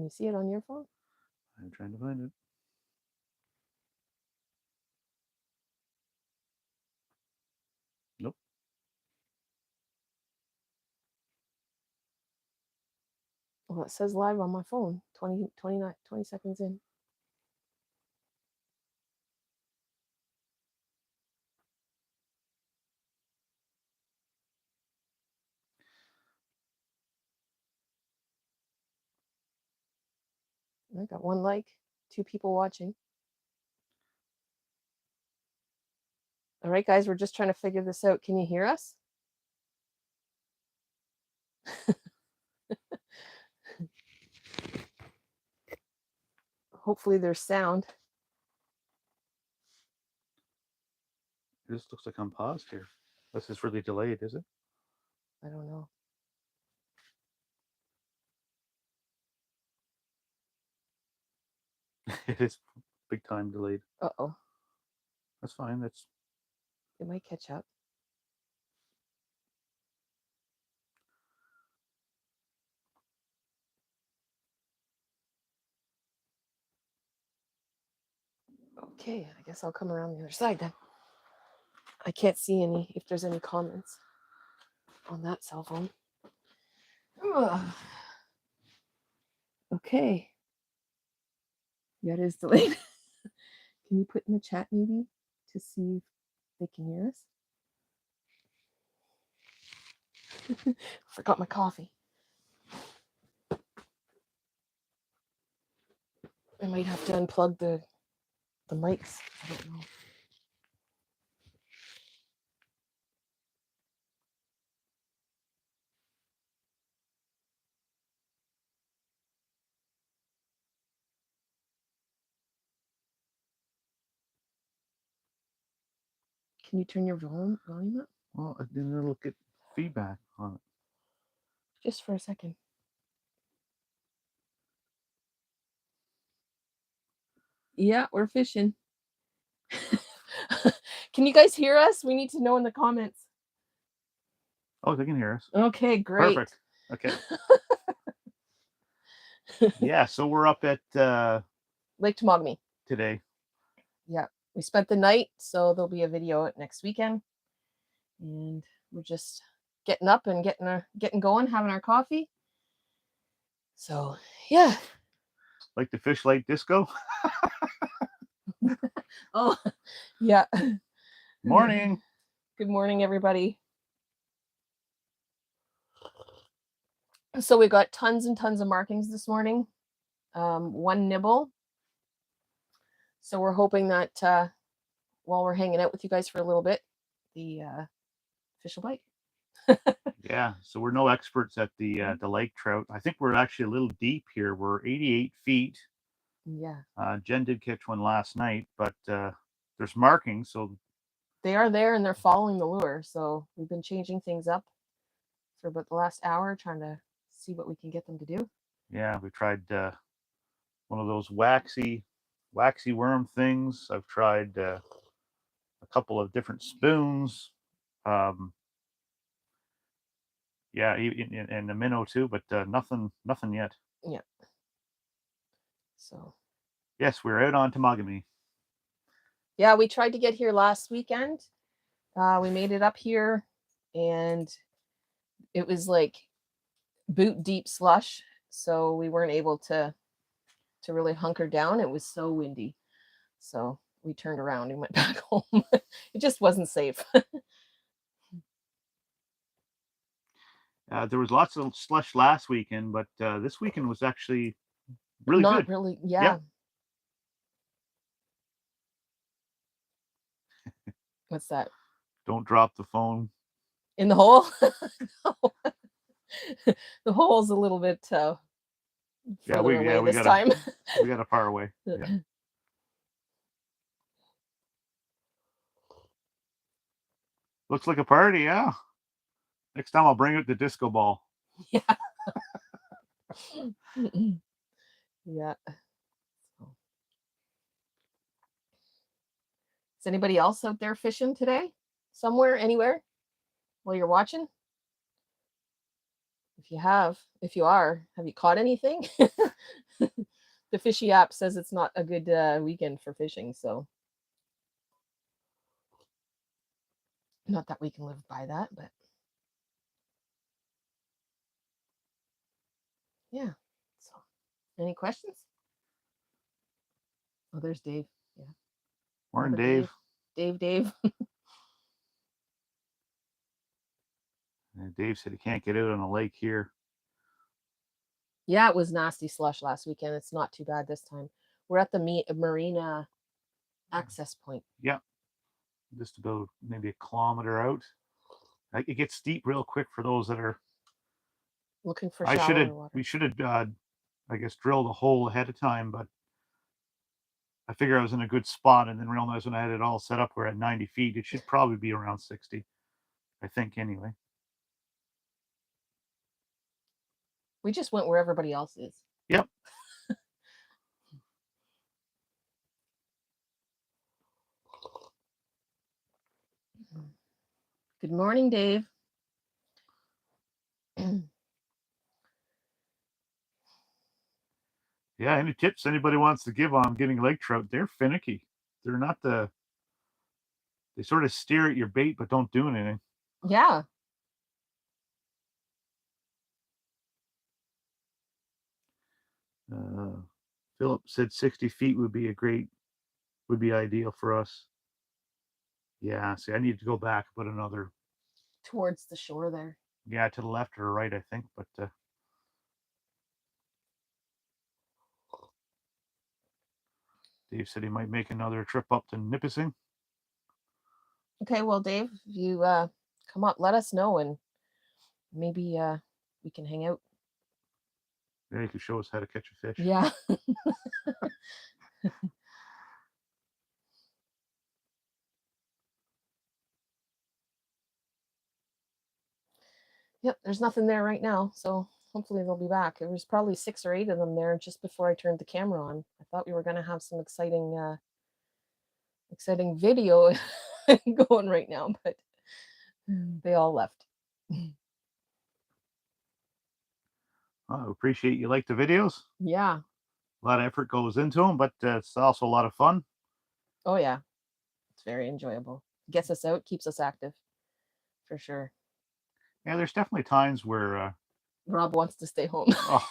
Can you see it on your phone? I'm trying to find it. Nope. Well, it says live on my phone. 20 seconds in. I got 1 like, 2 people watching. All right, guys, we're just trying to figure this out. Can you hear us? Hopefully there's sound. This looks like I'm paused here. This is really delayed, is it? I don't know. It is big time delayed. Uh-oh. That's fine. That's It might catch up. Okay, I guess I'll come around the other side then. I can't see if there's any comments on that cell phone. Ugh. Okay. Yeah, it is delayed. Can you put in the chat maybe to see if they can hear us? Forgot my coffee. I might have to unplug the mics. I don't know. Can you turn your volume up? well, I didn't look at feedback on it. Just for a second. Yeah, we're fishing. Can you guys hear us? We need to know in the comments. Oh, they can hear us. Okay, great. Perfect. Okay. Yeah, so we're up at Lake Temagami today. Yeah, we spent the night, so there'll be a video next weekend. And we're just getting up and getting going, having our coffee. So, yeah. Like the Fish Light Disco. Oh, yeah. Morning. Good morning, everybody. So we got tons and tons of markings this morning. 1 nibble. So we're hoping that while we're hanging out with you guys for a little bit, the fish will bite. Yeah, so we're no experts at the Lake Trout. I think we're actually a little deep here. We're 88 feet. Yeah. Jen did catch one last night, but there's markings, so they are there and they're following the lure. So we've been changing things up for about the last hour, trying to see what we can get them to do. Yeah, we tried one of those waxy worm things. I've tried a couple of different spoons. Yeah, and the minnow too, but nothing yet. Yeah. So. Yes, we're out on Temagami. Yeah, we tried to get here last weekend. We made it up here, and it was like boot deep slush, so we weren't able to really hunker down. It was so windy, so we turned around and went back home. It just wasn't safe. There was lots of slush last weekend, but this weekend was actually really Not good. really, yeah. What's that? Don't drop the phone in the hole. The hole's a little bit further away this time. We got a far away. Yeah. Looks like a party, yeah. Next time I'll bring out the disco ball. Yeah. Yeah. Is anybody else out there fishing today? Somewhere, anywhere? While you're watching? If you are, have you caught anything? The fishy app says it's not a good weekend for fishing, so not that we can live by that, but yeah. So, any questions? Oh, there's Dave. Yeah. Morning, Another Dave. Dave. And Dave said he can't get out on the lake here. Yeah, it was nasty slush last weekend. It's not too bad this time. We're at the marina access point. Yeah, just about maybe a kilometer out. It gets steep real quick for those that are looking for shallower water. We should have, I guess, drilled a hole ahead of time, but I figure I was in a good spot, and then realized when I had it all set up, we're at 90 feet. It should probably be around 60, I think, anyway. We just went where everybody else is. Yep. Good morning, Dave. Yeah, any tips anybody wants to give on getting lake trout? They're finicky. They're not they sort of stare at your bait but don't do anything. Yeah. Philip said 60 feet would be ideal for us. Yeah, see, I need to go back, put another towards the shore there. Yeah, to the left or right, I think, but Dave said he might make another trip up to Nipissing. Okay, well, Dave, if you come up, let us know, and maybe we can hang out. Yeah, you can show us how to catch a fish. Yeah. Yep, there's nothing there right now, so hopefully they'll be back. There was probably 6 or 8 of them there just before I turned the camera on. I thought we were going to have some exciting video going right now, but they all left. I appreciate you like the videos. Yeah. A lot of effort goes into them, but it's also a lot of fun. Oh, yeah. It's very enjoyable. Gets us out, keeps us active, for sure. Yeah, there's definitely times where Rob wants to stay home. Oh.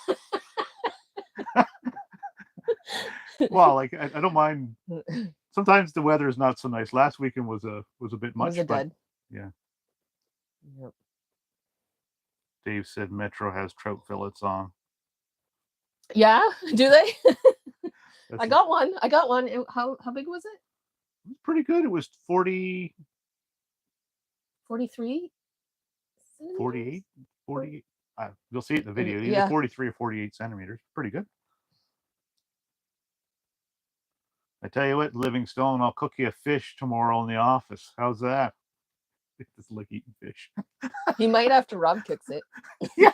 Well, like I don't mind. Sometimes the weather is not so nice. Last weekend was a bit much. Was a dud. Yeah. Yep. Dave said Metro has trout fillets on. Yeah, do they? I got one. How big was it? It was pretty good. It was 40. 43? 48? 48. You'll see it in the video. Yeah. Either 43 or 48 centimeters. Pretty good. I tell you what, Livingstone, I'll cook you a fish tomorrow in the office. How's that? Just like eating fish. He might after Rob cooks it. Yeah.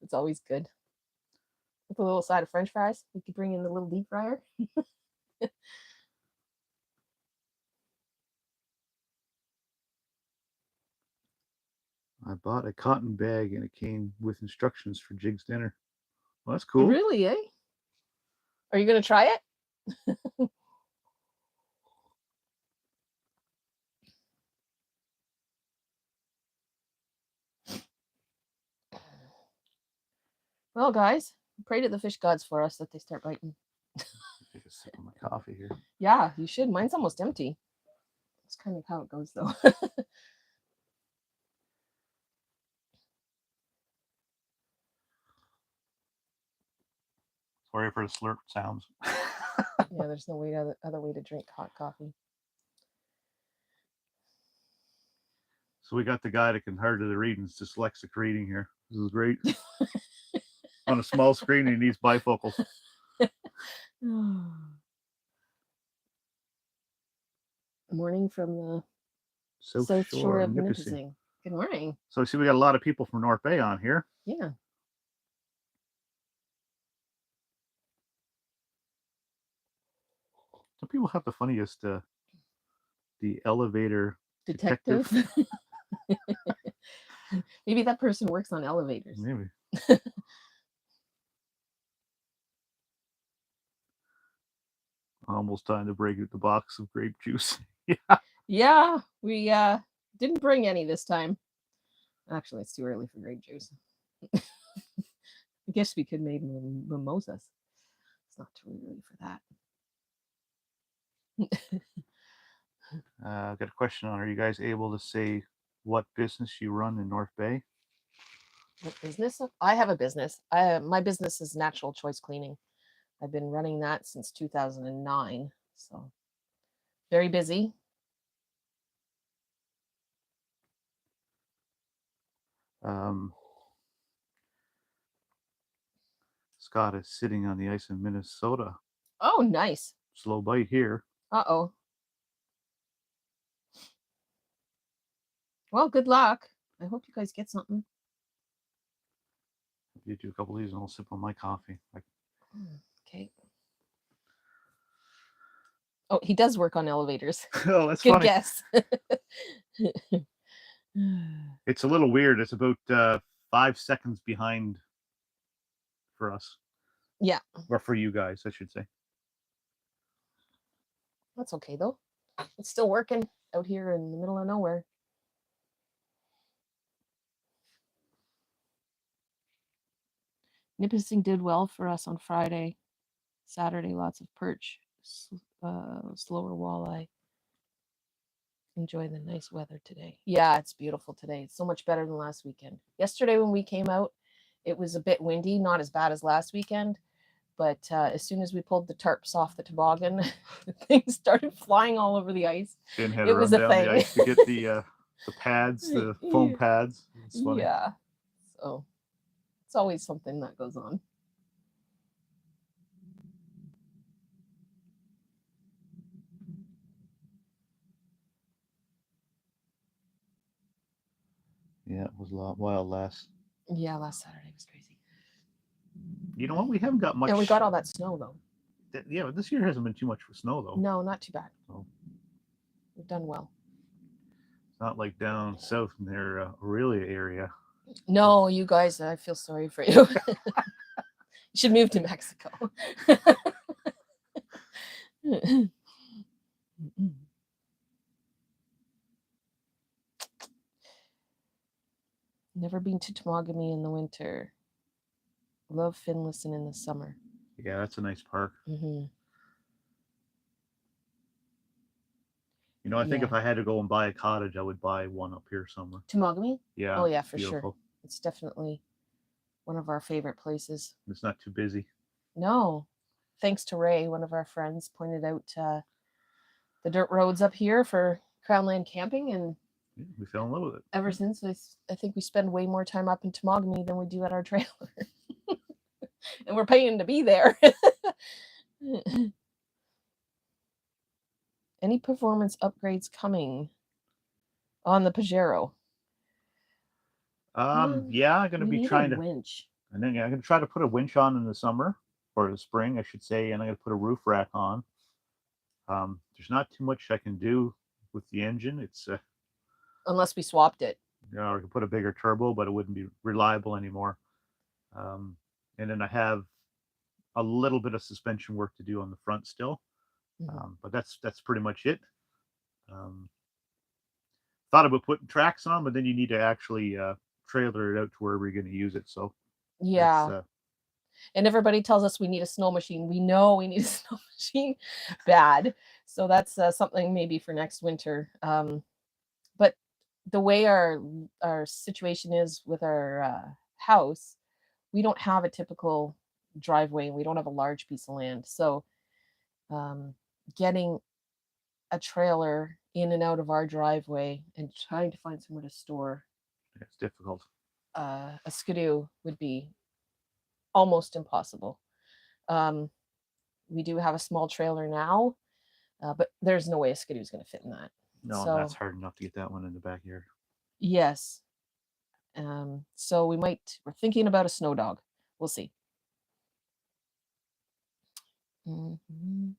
It's always good. With a little side of French fries. You could bring in the little deep fryer. I bought a cotton bag and it came with instructions for Jig's dinner. Well, that's cool. Really, eh? Are you going to try it? Well, guys, pray to the fish gods for us that they start biting. Take a sip of my coffee here. Yeah, you should. Mine's almost empty. That's kind of how it goes, though. Sorry for the slurp sounds. Yeah, there's no other way to drink hot coffee. So we got the guy that can hardly read and dyslexic reading here. This is great. On a small screen, he needs bifocals. Morning from the South Shore of Nipissing. Good morning. So see, we got a lot of people from North Bay on here. Yeah. Some people have the funniest, the elevator detective. Maybe that person works on elevators. Maybe. Almost time to break out the box of grape juice. Yeah. Yeah, we didn't bring any this time. Actually, it's too early for grape juice. I guess we could make mimosas. It's not too early for that. I've got a question on, are you guys able to say what business you run in North Bay? What business? I have a business. My business is Natural Choice Cleaning. I've been running that since 2009. So very busy. Scott is sitting on the ice in Minnesota. Oh, nice. Slow bite here. Uh-oh. Well, good luck. I hope you guys get something. You do a couple of these and I'll sip on my coffee. Okay. Oh, he does work on elevators. Oh, that's good funny. guess. It's a little weird. It's about 5 seconds behind for us. Yeah. Or for you guys, I should say. That's okay, though. It's still working out here in the middle of nowhere. Nipissing did well for us on Friday. Saturday, lots of perch, slower walleye. Enjoy the nice weather today. Yeah, it's beautiful today. It's so much better than last weekend. Yesterday when we came out, it was a bit windy, not as bad as last weekend. But as soon as we pulled the tarps off the toboggan, things started flying all over the ice. Finn had to run down the ice to get the pads, the foam pads. It's funny. Yeah. So it's always something that goes on. Yeah, it was a lot wild last. Yeah, last Saturday was crazy. You know what? We haven't got much. And we got all that snow though. Yeah, but this year hasn't been too much for snow though. No, not too bad. So we've done well. It's not like down south in their Aurelia area. No, you guys, I feel sorry for you. You should move to Mexico. Never been to Temagami in the winter. Love Finlayson in the summer. Yeah, that's a nice park. Mm-hmm. You know, I think if I had to go and buy a cottage, I would buy one up here somewhere. Temagami? Yeah. Oh, yeah, for sure. It's definitely one of our favorite places. It's not too busy. No. Thanks to Ray, one of our friends, pointed out the dirt roads up here for Crownland camping, and we fell in love with it. Ever since, I think we spend way more time up in Temagami than we do at our trailer. And we're paying to be there. Any performance upgrades coming on the Pajero? Yeah, I'm going to be trying to winch. And then I'm going to try to put a winch on in the summer, or the spring, I should say, and I'm going to put a roof rack on. There's not too much I can do with the engine. It's unless we swapped it. Yeah, or I could put a bigger turbo, but it wouldn't be reliable anymore. And then I have a little bit of suspension work to do on the front still, but that's pretty much it. Thought about putting tracks on, but then you need to actually trailer it out to wherever you're going to use it. So yeah. And everybody tells us we need a snow machine. We know we need a snow machine bad. So that's something maybe for next winter. But the way our situation is with our house, we don't have a typical driveway. We don't have a large piece of land. So getting a trailer in and out of our driveway and trying to find somewhere to store it's difficult. A skidoo would be almost impossible. We do have a small trailer now, but there's no way a skidoo is going to fit in that. No, so, that's hard enough to get that one in the backyard. Yes. So we're thinking about a snow dog. We'll see. Mm-hmm.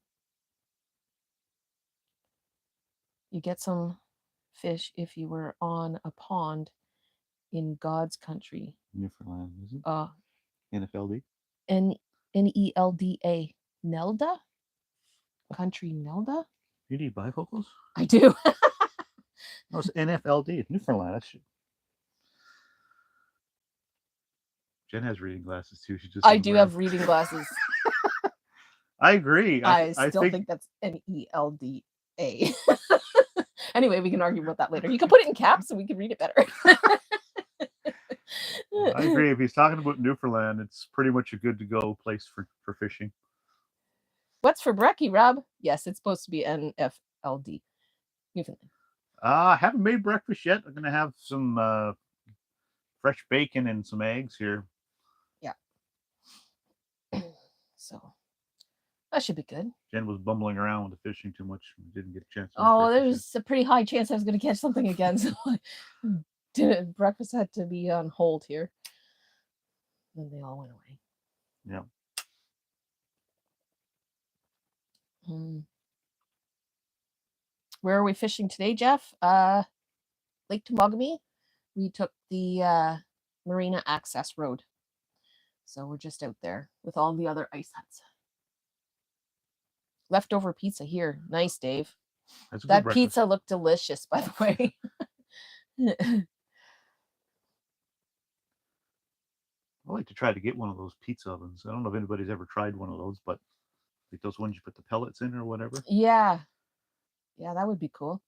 You get some fish if you were on a pond in God's country. Newfoundland, is it? NFLD? Nelda? Nelda? Country Nelda? You need bifocals? I do. No, it's NFLD. Newfoundland. That should... Jen has reading glasses too. She just I do have reading glasses. I agree. I still think that's NELDA. Anyway, we can argue about that later. You can put it in caps so we can read it better. I agree. If he's talking about Newfoundland, it's pretty much a good to go place for fishing. What's for brekkie, Rob? Yes, it's supposed to be NFLD. Newfoundland. I haven't made breakfast yet. I'm gonna have some fresh bacon and some eggs here. Yeah. So that should be good. Jen was bumbling around with the fishing too much. Didn't get a chance. Oh, there's a pretty high chance I was going to catch something again. So breakfast had to be on hold here. Then they all went away. Yeah. Where are we fishing today, Jeff? Lake Temagami. We took the Marina Access Road. So we're just out there with all the other ice huts. Leftover pizza here. Nice, Dave. That pizza looked delicious, by the way. I like to try to get one of those pizza ovens. I don't know if anybody's ever tried one of those, but like those ones you put the pellets in or whatever. Yeah. Yeah, that would be cool.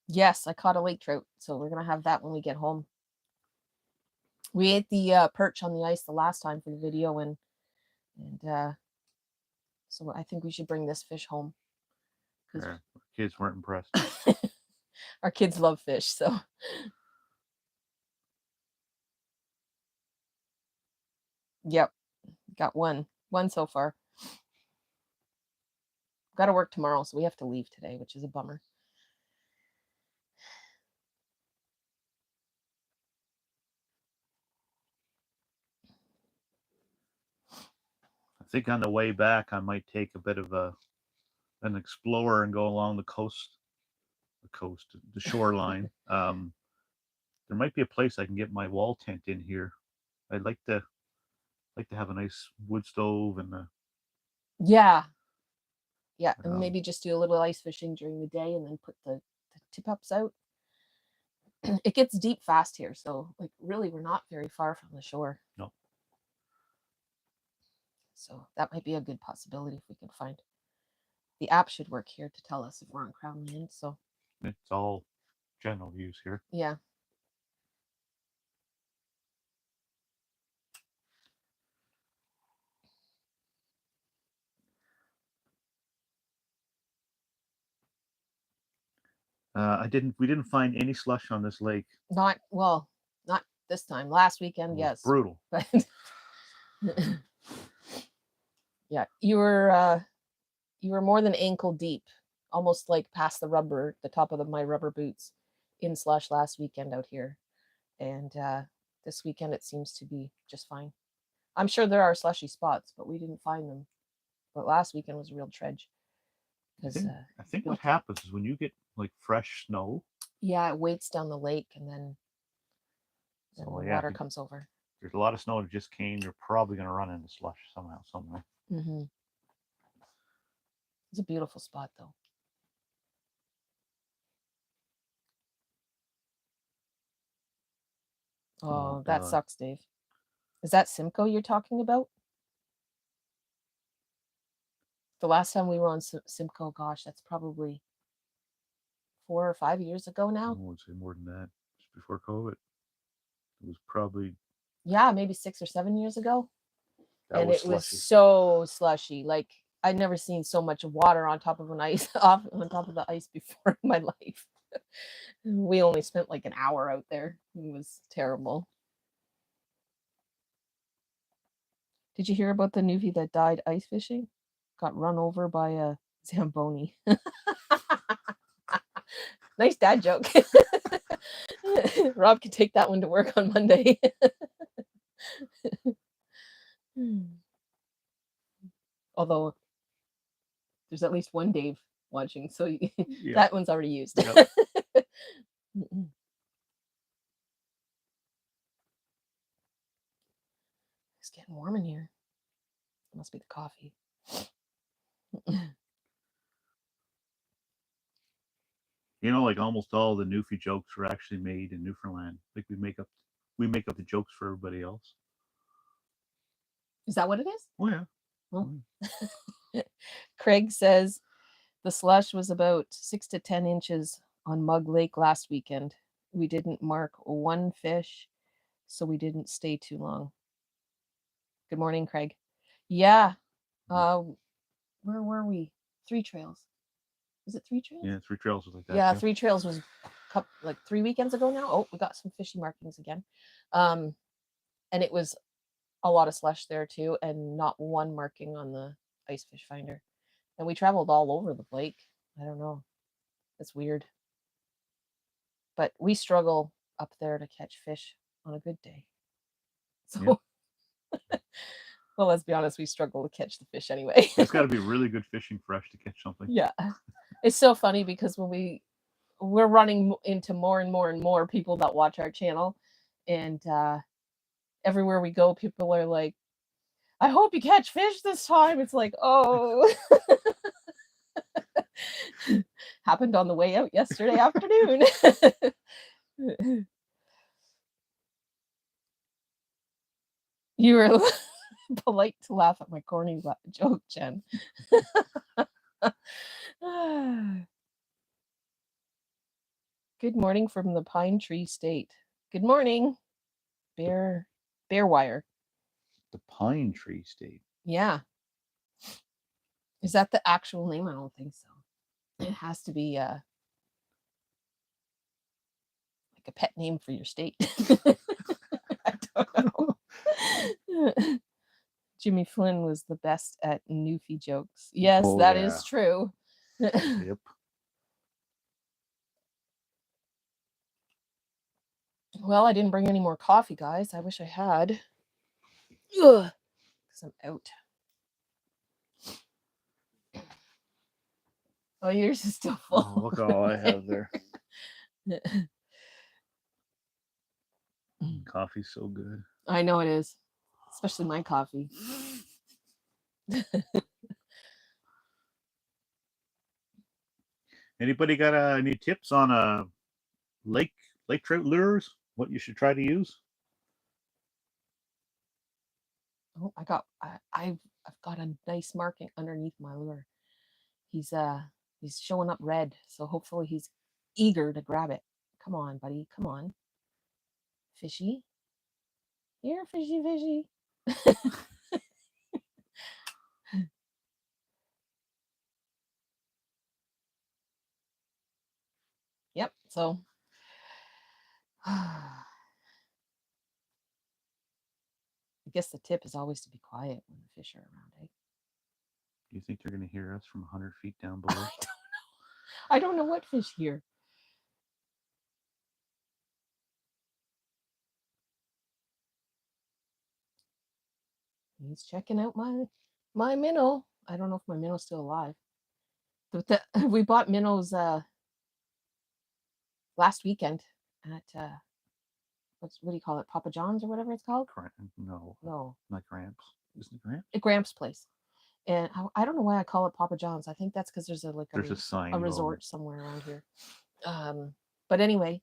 Yes, I caught a lake trout, so we're going to have that when we get home. We ate the perch on the ice the last time for the video, and so I think we should bring this fish home. Our kids weren't impressed. Our kids love fish, so. Yep, got one so far. Got to work tomorrow, so we have to leave today, which is a bummer. I think on the way back, I might take a bit of an explorer and go along the shoreline. There might be a place I can get my wall tent in here. I'd like to have a nice wood stove and yeah, and maybe just do a little ice fishing during the day and then put the tip ups out. It gets deep fast here, so like really we're not very far from the shore. No. So that might be a good possibility if we can find. The app should work here to tell us if we're on Crown Land. So it's all general use here. Yeah. We didn't find any slush on this lake. Not this time. Last weekend, yes. Brutal. But yeah, you were more than ankle deep, almost like past the top of my rubber boots in slush last weekend out here. And this weekend it seems to be just fine. I'm sure there are slushy spots, but we didn't find them. But last weekend was a real trudge. I think what happens is when you get like fresh snow. Yeah, it weights down the lake and then the water comes over. There's a lot of snow that just came. You're probably going to run into slush somehow, somewhere. Mm-hmm. It's a beautiful spot, though. Oh, that sucks, Dave. Is that Simcoe you're talking about? The last time we were on Simcoe, gosh, that's probably 4 or 5 years ago now. I would say more than that. Just before COVID. It was probably... Yeah, maybe 6 or 7 years ago. And it was so slushy. Like, I'd never seen so much water on top of the ice before in my life. We only spent like an hour out there. It was terrible. Did you hear about the newbie that died ice fishing? Got run over by a Zamboni. Nice dad joke. Rob can take that one to work on Monday. Although there's at least one Dave watching. So Yeah. that one's already used. Yep. It's getting warm in here. It must be the coffee. You know, like almost all the Newfie jokes were actually made in Newfoundland. Like we make up the jokes for everybody else. Is that what it is? Oh yeah. Well, Craig says the slush was about 6 to 10 inches on Mug Lake last weekend. We didn't mark one fish, so we didn't stay too long. Good morning, Craig. Yeah. Where were we? Three Trails. Was it Three Trails? Yeah, Three Trails was like that. Yeah, too. Three Trails was like 3 weekends ago now. Oh, we got some fishy markings again. And it was a lot of slush there too, and not one marking on the ice fish finder. And we traveled all over the lake. I don't know. It's weird. But we struggle up there to catch fish on a good day. So, well, let's be honest, we struggle to catch the fish anyway. It's got to be really good fishing fresh to catch something. Yeah. It's so funny because when we're running into more and more and more people that watch our channel, and everywhere we go, people are like, I hope you catch fish this time. It's like, oh. Happened on the way out yesterday afternoon. You were polite to laugh at my corny joke, Jen. Good morning from the Pine Tree State. Good morning, Bear Wire. The Pine Tree State. Yeah. Is that the actual name? I don't think so. It has to be like a pet name for your state. I don't know. Jimmy Flynn was the best at Newfie jokes. Yes, that is true. Yep. Well, I didn't bring any more coffee, guys. I wish I had. Ugh, because I'm out. Oh, yours is still full. Oh, look all I have there. Coffee's so good. I know it is, especially my coffee. Anybody got any tips on lake trout lures? What you should try to use? Oh, I've got a nice marking underneath my lure. He's showing up red, so hopefully he's eager to grab it. Come on, buddy. Come on. Fishy. Here, fishy. Yep, so I guess the tip is always to be quiet when the fish are around, eh? Do you think they're going to hear us from 100 feet down below? I don't know what fish hear. He's checking out my minnow. I don't know if my minnow's still alive. We bought minnows last weekend at what do you call it? Papa John's or whatever it's called? No, not Gramps. Isn't it Gramps? Gramps Place. And I don't know why I call it Papa John's. I think that's because there's a sign, a resort somewhere around here. But anyway,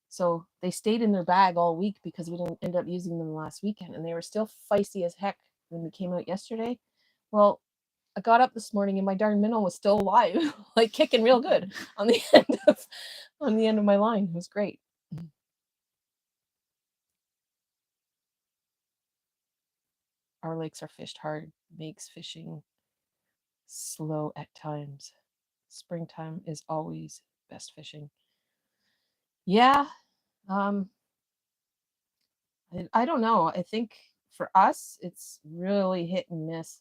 so they stayed in their bag all week because we didn't end up using them last weekend, and they were still feisty as heck when we came out yesterday. Well, I got up this morning and my darn minnow was still alive, like kicking real good on the end of my line. It was great. Our lakes are fished hard, makes fishing slow at times. Springtime is always best fishing. Yeah. I don't know. I think for us, it's really hit and miss.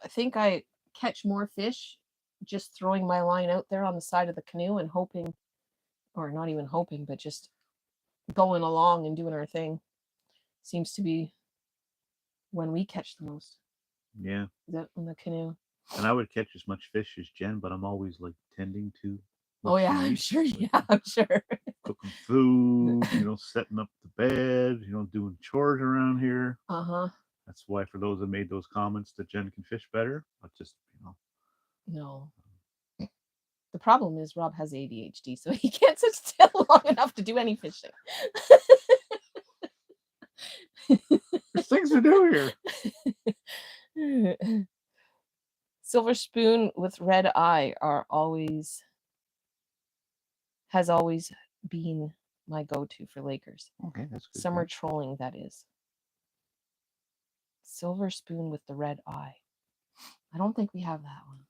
I think I catch more fish just throwing my line out there on the side of the canoe and hoping, or not even hoping, but just going along and doing our thing. Seems to be when we catch the most. Yeah. Is that in the canoe? And I would catch as much fish as Jen, but I'm always like tending to what Oh she yeah, I'm eats. sure. Like, Yeah, I'm sure. cooking food, setting up the bed, doing chores around here. Uh-huh. That's why, for those that made those comments that Jen can fish better, I just, No. The problem is Rob has ADHD, so he can't sit still long enough to do any fishing. there's things to do here. Silver spoon with red eye has always been my go-to for Lakers. Okay, that's good. Summer trolling, that is. Silver spoon with the red eye. I don't think we have that one.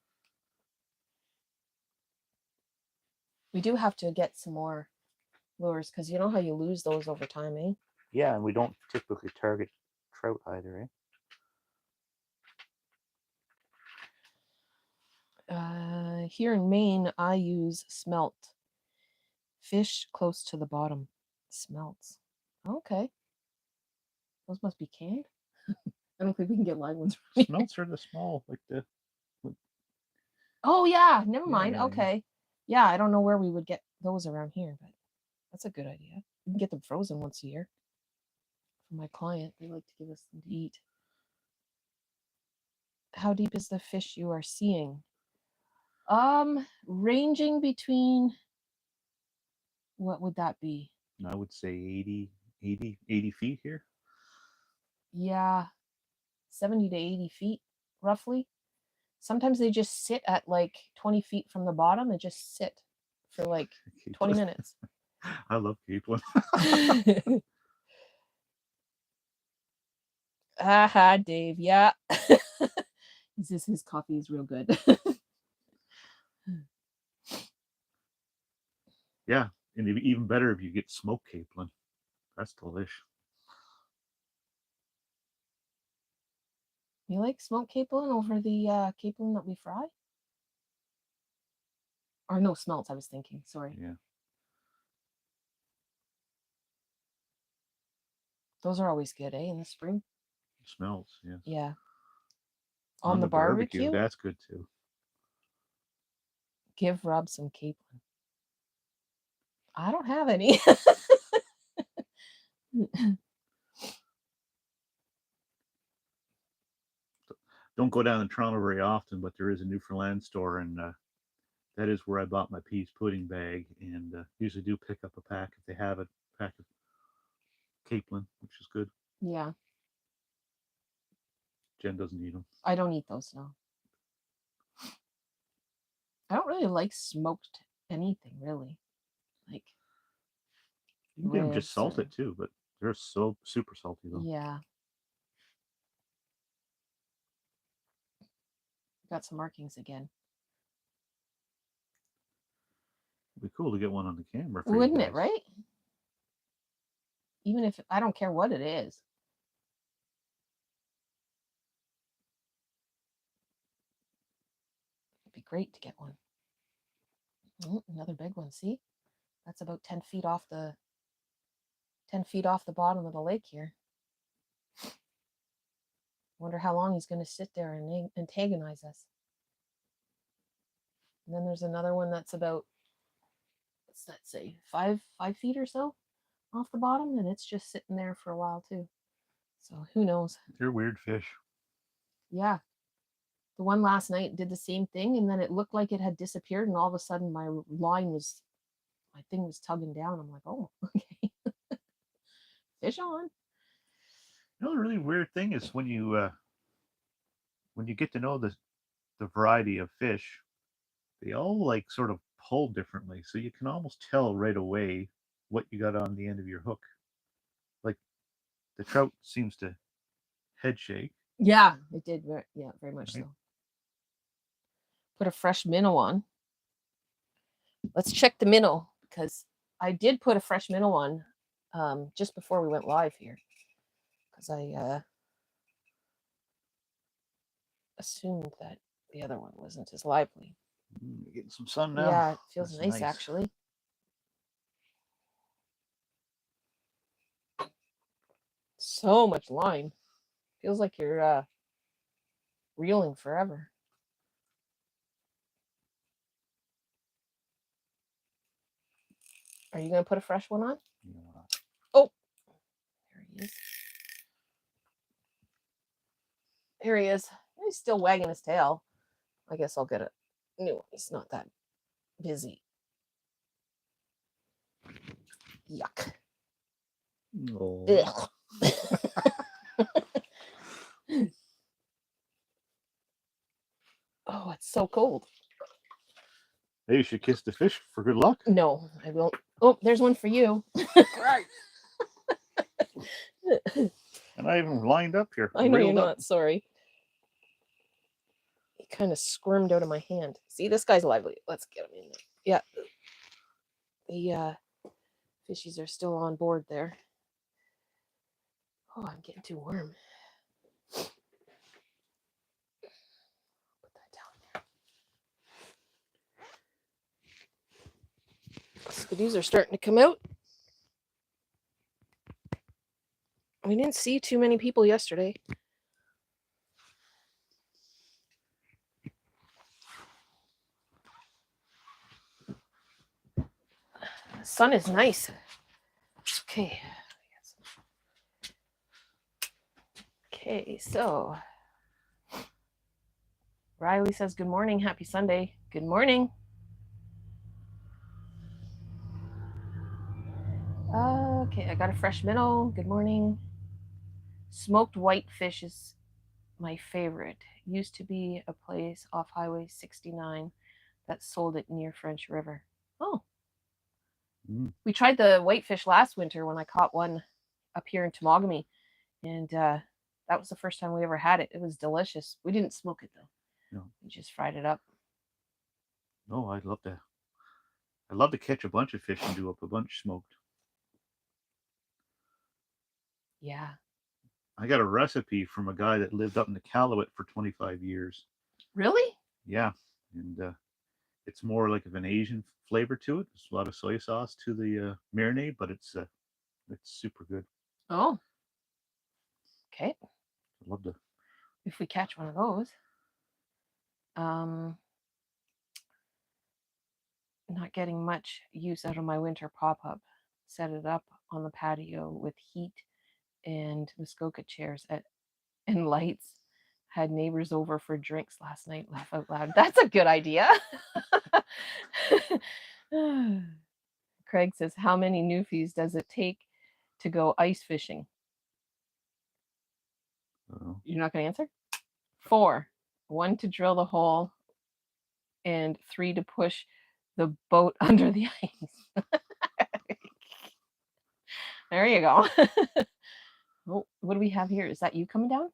We do have to get some more lures, because you know how you lose those over time, eh? Yeah, and we don't typically target trout either, eh? Here in Maine, I use smelt. Fish close to the bottom. Smelts. Okay. Those must be canned. I don't think we can get live ones. Smelts are the small, like the. Oh yeah, never mind. Yeah. Okay. Yeah, I don't know where we would get those around here, but that's a good idea. We can get them frozen once a year. For my client, they like to give us them to eat. How deep is the fish you are seeing? Ranging between, what would that be? I would say 80 feet here. Yeah, 70 to 80 feet, roughly. Sometimes they just sit at like 20 feet from the bottom and just sit for like 20 minutes. I love Caitlin. Aha, Dave. Yeah. His coffee is real good. Yeah, and even better if you get smoked capelin. That's delish. You like smoked capelin over the capelin that we fry? Or no, smelts, I was thinking. Sorry. Yeah. Those are always good, eh, in the spring? Smells, yes. Yeah. On the barbecue, that's good too. Give Rob some capelin. I don't have any. Don't go down to Toronto very often, but there is a Newfoundland store, and that is where I bought my peas pudding bag, and usually do pick up a pack if they have a pack of capelin, which is good. Yeah. Jen doesn't eat them. I don't eat those, no. I don't really like smoked anything, really. Like, you can get them just salted too, but they're so super salty though. Yeah. Got some markings again. It'd be cool to get one on the camera. Wouldn't it, right? Even if I don't care what it is. It'd be great to get one. Another big one. See? That's about 10 feet off the bottom of the lake here. Wonder how long he's going to sit there and antagonize us. And then there's another one that's about, what's that say, 5 feet or so off the bottom, and it's just sitting there for a while too. So who knows? They're weird fish. Yeah. The one last night did the same thing, and then it looked like it had disappeared, and all of a sudden my thing was tugging down. I'm like, oh, okay. Fish on. The really weird thing is when you get to know the variety of fish, they all like sort of pull differently, so you can almost tell right away what you got on the end of your hook. Like the trout seems to head shake. Yeah, it did. Very much right? So. Put a fresh minnow on. Let's check the minnow, because I did put a fresh minnow on just before we went live here, because I assumed that the other one wasn't as lively. Getting some sun now. Yeah, it feels nice actually. So much line. Feels like you're reeling forever. Are you going to put a fresh one on? Yeah. Oh, there he is. Here he is. He's still wagging his tail. I guess I'll get a new one. He's not that busy. Yuck. Oh. Ugh. Oh, it's so cold. Maybe you should kiss the fish for good luck. No, I won't. Oh, there's one for you. Right. And I even lined up here. I know you're reeled up. not sorry. He kind of squirmed out of my hand. See, this guy's lively. Let's get him in there. Yeah. The fishies are still on board there. Oh, I'm getting too warm. Put that down there. Skidoos are starting to come out. We didn't see too many people yesterday. The sun is nice. Okay. Okay, so Riley says, good morning. Happy Sunday. Good morning. Okay, I got a fresh minnow. Good morning. Smoked whitefish is my favorite. Used to be a place off Highway 69 that sold it near French River. Oh. We tried the whitefish last winter when I caught one up here in Temagami. And that was the first time we ever had it. It was delicious. We didn't smoke it, though. No. We just fried it up. No, I'd love to catch a bunch of fish and do up a bunch smoked. Yeah. I got a recipe from a guy that lived up in the Calumet for 25 years. Really? Yeah. And it's more like of an Asian flavor to it. There's a lot of soy sauce to the marinade, but it's super good. Oh. Okay. I'd love to. If we catch one of those. Not getting much use out of my winter pop-up. Set it up on the patio with heat and Muskoka chairs and lights. Had neighbors over for drinks last night. Laugh out loud. That's a good idea. Craig says, how many newfies does it take to go ice fishing? You're not going to answer? 4. 1 to drill the hole and 3 to push the boat under the ice. There you go. Oh, what do we have here? Is that you coming down?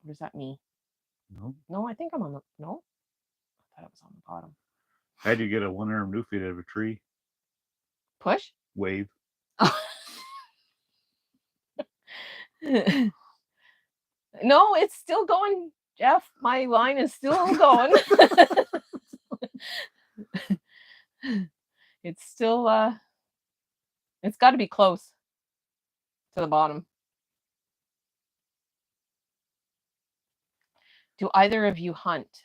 Or is that me? No, I think I'm on the... No? I thought it was on the bottom. How'd you get a one-armed newfie out of a tree? Push? Wave. No, it's still going, Jeff. My line is still going. It's still it's got to be close to the bottom. Do either of you hunt?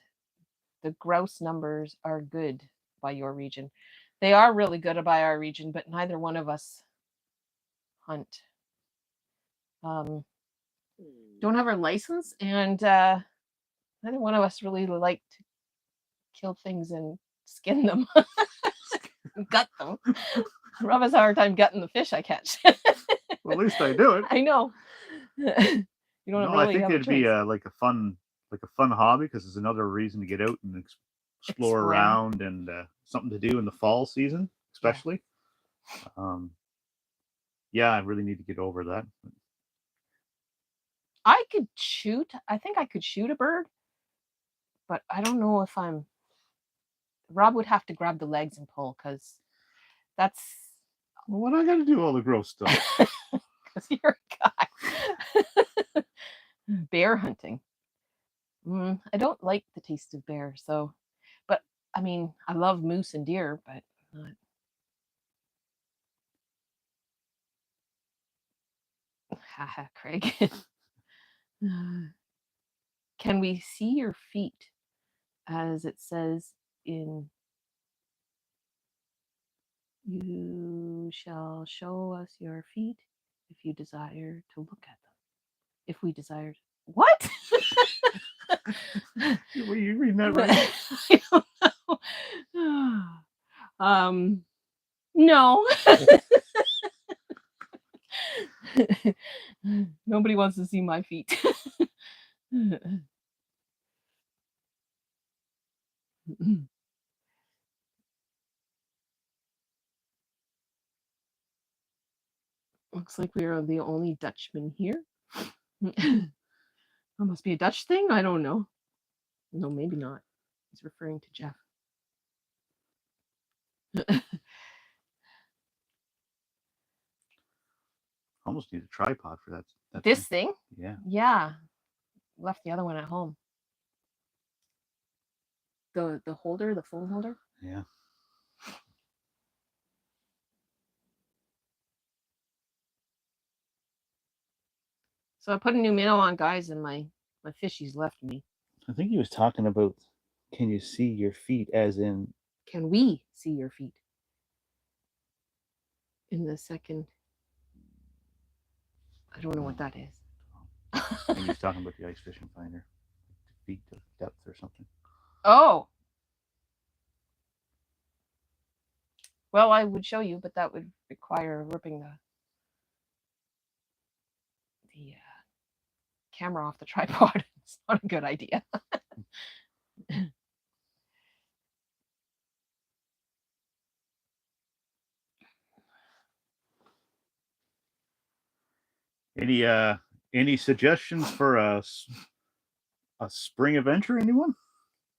The grouse numbers are good by your region. They are really good by our region, but neither one of us hunt. Don't have our license, and neither one of us really like to kill things and skin them. Gut them. Rob has a hard time gutting the fish I catch. Well, at least I do it. I know. You don't really I think have it'd be like a fun hobby because it's another reason to get out and explore around and something to do in the fall season, especially. Yeah, I really need to get over that. I could shoot. I think I could shoot a bird, but I don't know if I'm... Rob would have to grab the legs and pull because that's... Well, what I got to do all the gross stuff? Because you're a guy. Bear hunting. I don't like the taste of bear, so... But, I mean, I love moose and deer, but not... Haha, Craig. Can we see your feet, as it says in... You shall show us your feet if you desire to look at them. If we desire. What? Were you reading that right? I don't know. No. Nobody wants to see my feet. Looks like we are the only Dutchman here. That must be a Dutch thing? I don't know. No, maybe not. He's referring to Jeff. Almost need a tripod for that This thing? Yeah. Yeah. Left the other one at home. The holder, the phone holder? Yeah. So I put a new minnow on, guys, and my fishies left me. I think he was talking about, can you see your feet, as in, can we see your feet? In the second, I don't know what that is. I think he's talking about the ice fishing finder, feet of depth or something. Oh. Well, I would show you, but that would require ripping the camera off the tripod. It's not a good idea. Any suggestions for a spring adventure, anyone?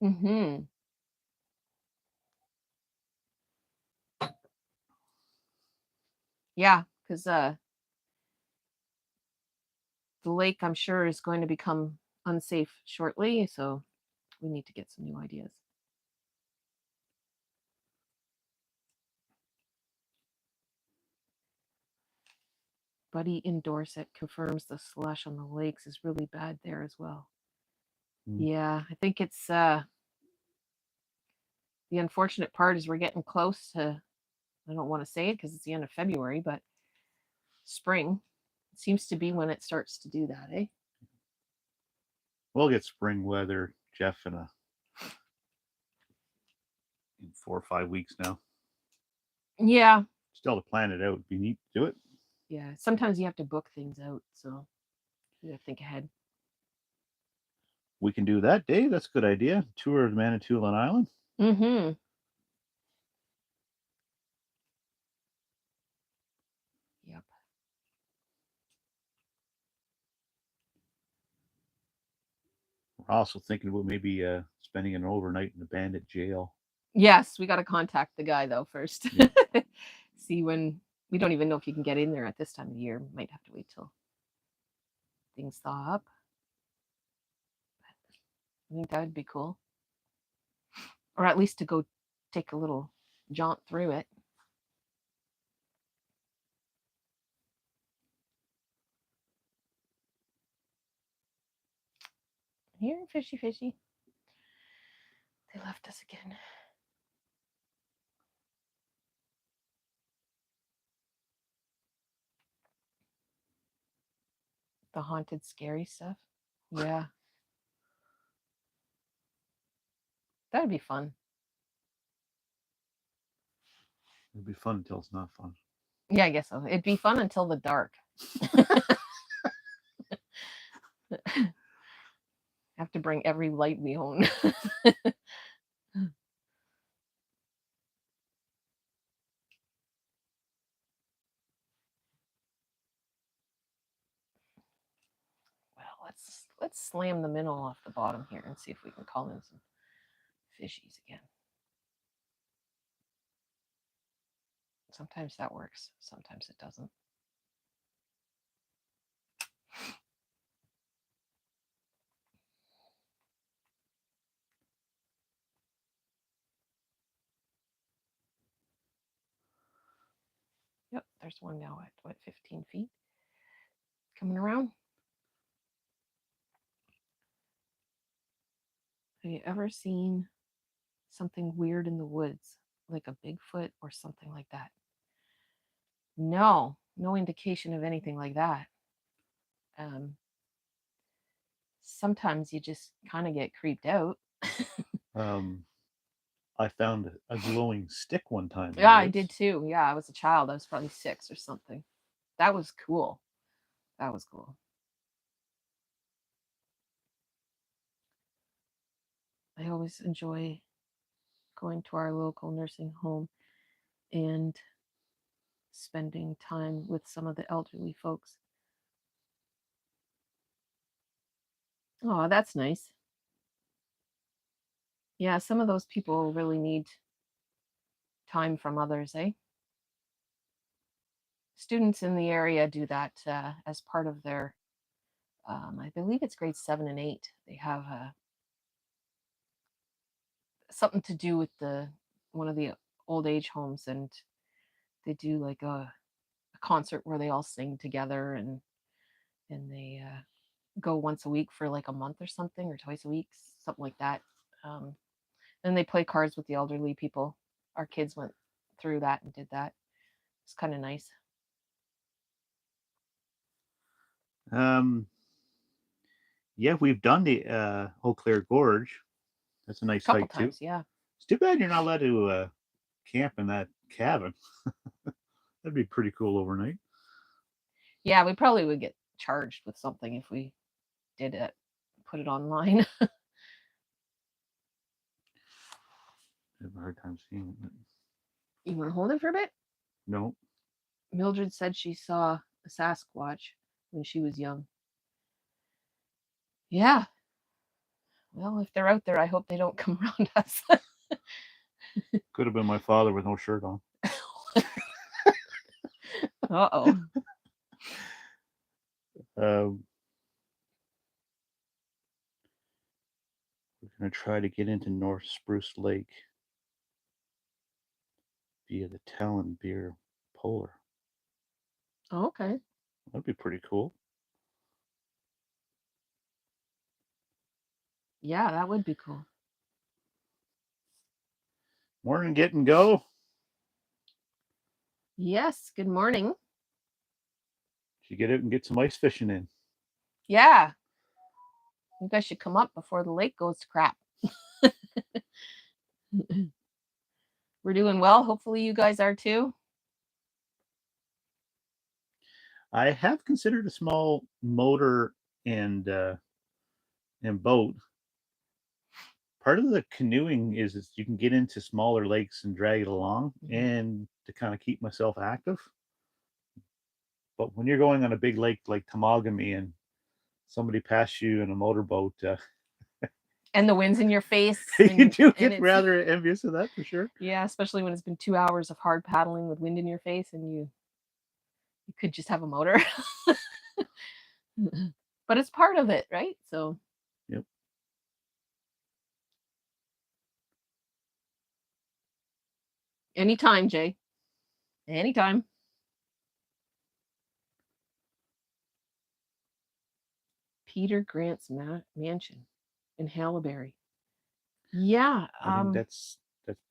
Mm-hmm. Yeah, because the lake, I'm sure, is going to become unsafe shortly, so we need to get some new ideas. Buddy in Dorset confirms the slush on the lakes is really bad there as well. Yeah, I think it's the unfortunate part is we're getting close to, I don't want to say it because it's the end of February, but spring seems to be when it starts to do that, eh? We'll get spring weather, Jeff, in 4 or 5 weeks now. Yeah. Still to plan it out. It'd be neat to do it. Yeah. Sometimes you have to book things out, so you gotta think ahead. We can do that, Dave. That's a good idea. Tour of Manitoulin Island. Mm-hmm. Yep. We're also thinking about maybe spending an overnight in the bandit jail. Yes, we got to contact the guy though first. Yeah. See when, we don't even know if you can get in there at this time of year. Might have to wait till things thaw up. I think that would be cool. Or at least to go take a little jaunt through it. Here, fishy, fishy. They left us again. The haunted, scary stuff. Yeah. That'd be fun. It'd be fun until it's not fun. Yeah, I guess so. It'd be fun until the dark. Have to bring every light we own. Well, let's slam the minnow off the bottom here and see if we can call in some fishies again. Sometimes that works, sometimes it doesn't. Yep, there's one now at what, 15 feet? Coming around. Have you ever seen something weird in the woods like a Bigfoot or something like that. No, no indication of anything like that. Um, Sometimes you just kind of get creeped out. I found a glowing stick one time. Yeah, I did too. Yeah, I was a child. I was probably 6 or something. That was cool. That was cool. I always enjoy going to our local nursing home and spending time with some of the elderly folks. Oh, that's nice. Yeah, some of those people really need time from others, eh? Students in the area do that as part of their, I believe it's grade 7 and 8. They have something to do with the one of the old age homes, and they do like a concert where they all sing together, and they go once a week for like a month or something, or twice a week, something like that. Um, and they play cards with the elderly people. Our kids went through that and did that. It's kind of nice. Yeah, we've done the Eau Claire Gorge. That's a nice A couple hike too. times, yeah. It's too bad you're not allowed to camp in that cabin. That'd be pretty cool overnight. Yeah, we probably would get charged with something if we did it, put it online. I have a hard time seeing it. You want to hold it for a bit? No. Mildred said she saw a Sasquatch when she was young. Yeah. Well, if they're out there, I hope they don't come around us. Could have been my father with no shirt on. Uh-oh. We're going to try to get into North Spruce Lake via the Talon Beer Polar. Okay. That'd be pretty cool. Yeah, that would be cool. Morning, get and go. Yes, good morning. Should get out and get some ice fishing in. Yeah. You guys should come up before the lake goes to crap. We're doing well. Hopefully you guys are too. I have considered a small motor and boat. Part of the canoeing is you can get into smaller lakes and drag it along, and to kind of keep myself active. But when you're going on a big lake like Temagami and somebody passes you in a motorboat, and the wind's in your face. You do get rather envious of that for sure. Yeah, especially when it's been 2 hours of hard paddling with wind in your face, and you could just have a motor. But it's part of it, right? So. Yep. Anytime, Jay. Anytime. Peter Grant's mansion in Haileybury. Yeah. I think that's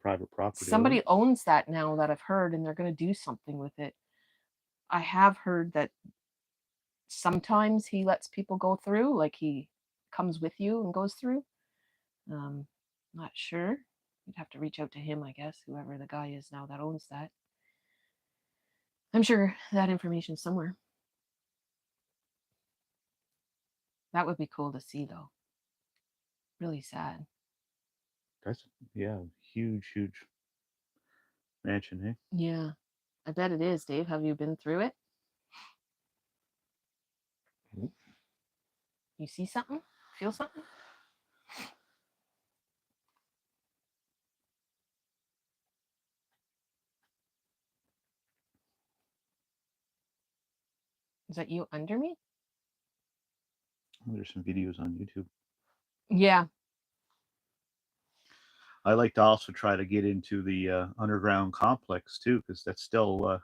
private property. Somebody owns that now that I've heard, and they're going to do something with it. I have heard that sometimes he lets people go through, like he comes with you and goes through. Not sure. You'd have to reach out to him, I guess, whoever the guy is now that owns that. I'm sure that information's somewhere. That would be cool to see, though. Really sad. That's, yeah, huge mansion, eh? Yeah, I bet it is. Dave, have you been through it? You see something? Feel something? Is that you under me? There's some videos on YouTube. Yeah. I like to also try to get into the underground complex too, because that's still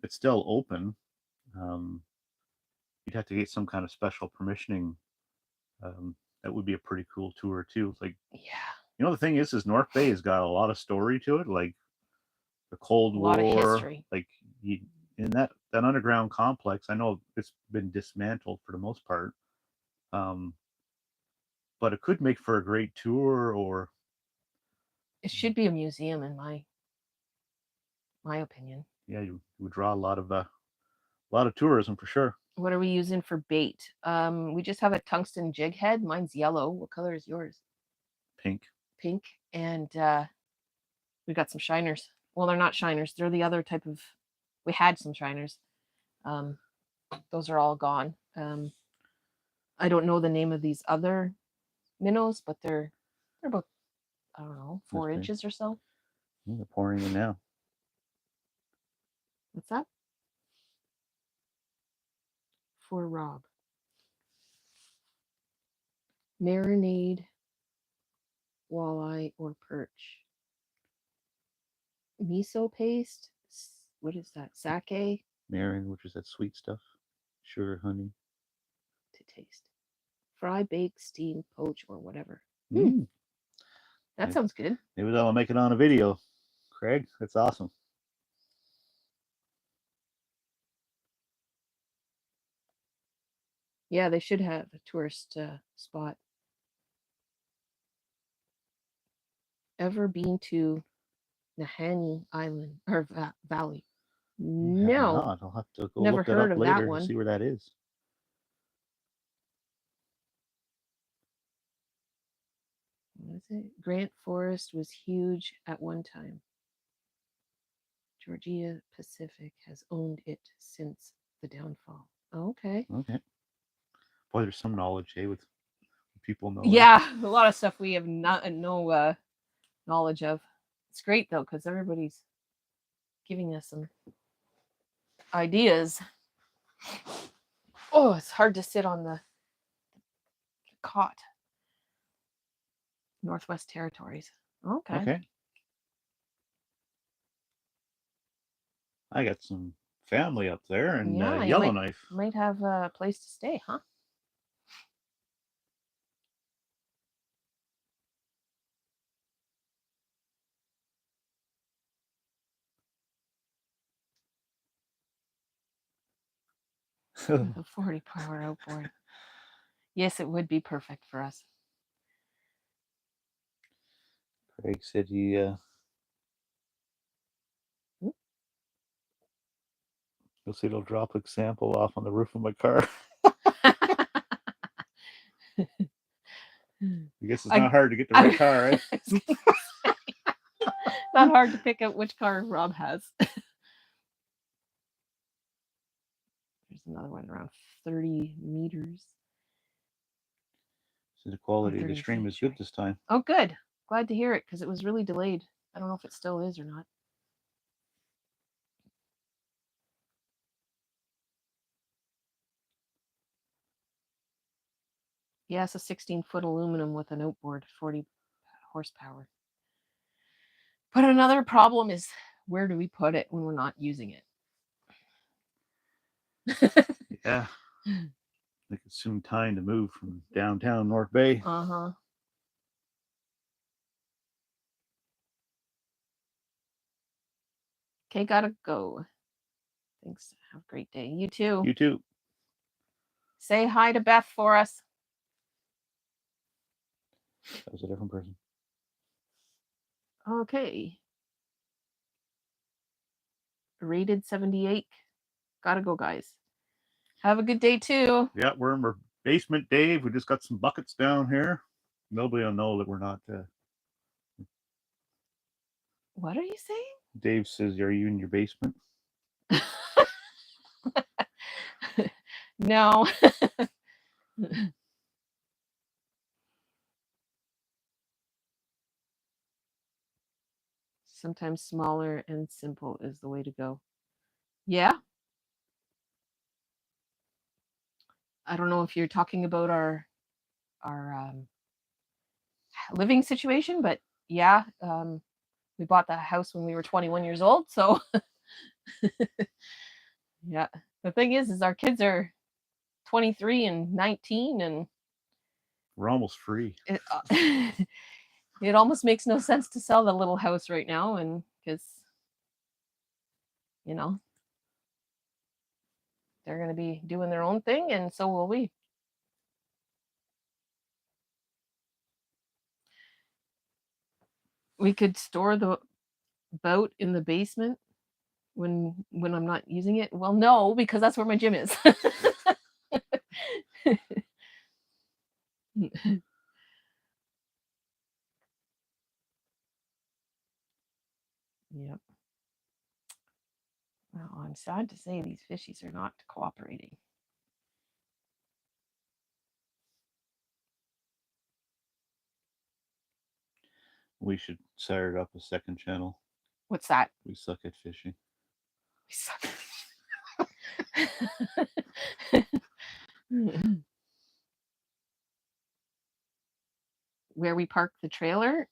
it's still open. You'd have to get some kind of special permissioning. That would be a pretty cool tour too. Like, yeah, You know, the thing is North Bay has got a lot of story to it, like the Cold A lot of War, history. like in that underground complex. I know it's been dismantled for the most part, but it could make for a great tour. Or It should be a museum, in my opinion. yeah, you would draw a lot of tourism for sure. What are we using for bait? We just have a tungsten jig head. Mine's yellow. What color is yours? Pink. Pink. And we got some shiners. Well, they're not shiners. They're the other type of. We had some shiners. Those are all gone. I don't know the name of these other minnows, but they're about, I don't know, 4 inches or so. They're pouring in now. What's that? For Rob. Marinade, walleye, or perch. Miso paste. What is that? Sake. Marin, which is that sweet stuff. Sugar, honey. To taste. Fry, bake, steam, poach, or whatever. That sounds good. Maybe that'll make it on a video. Craig, that's awesome. Yeah, they should have a tourist spot. Ever been to Nahani Island or Valley? No. I'll have to go Never look that heard up of that later one. to see where that is. What is it? Grant Forest was huge at one time. Georgia Pacific has owned it since the downfall. Okay. Okay. Boy, there's some knowledge, with people know. Yeah, a lot of stuff we have no knowledge of. It's great though, because everybody's giving us some ideas. Oh, it's hard to sit on the cot. Northwest Territories. Okay. Okay. I got some family up there in Yellowknife. Might have a place to stay, huh? With a 40-hour outboard. Yes, it would be perfect for us. Craig said he you'll see it'll drop a sample off on the roof of my car. I guess it's not hard to get the right car, right? Not hard to pick out which car Rob has. There's another one around 30 meters. So the quality of the stream is good this time. Oh, good. Glad to hear it, because it was really delayed. I don't know if it still is or not. Yeah, it's a 16-foot aluminum with an outboard, 40 horsepower. But another problem is, where do we put it when we're not using it? Yeah. I think it's soon time to move from downtown North Bay. Uh-huh. Okay, gotta go. Thanks. Have a great day. You too. You too. Say hi to Beth for us. That was a different person. Okay. Rated 78. Gotta go, guys. Have a good day too. Yeah, we're in our basement, Dave. We just got some buckets down here. Nobody will know that we're not. What are you saying? Dave says, "Are you in your basement?" No. Sometimes smaller and simple is the way to go. Yeah. I don't know if you're talking about our living situation, but yeah, we bought the house when we were 21 years old, so yeah. The thing is our kids are 23 and 19, and we're almost free. It almost makes no sense to sell the little house right now, and because, you know, they're going to be doing their own thing, and so will we. We could store the boat in the basement when I'm not using it. Well, no, because that's where my gym is. Yep. Well, I'm sad to say these fishies are not cooperating. We should start up a second channel. What's that? We suck at fishing. We suck. Where we park the trailer?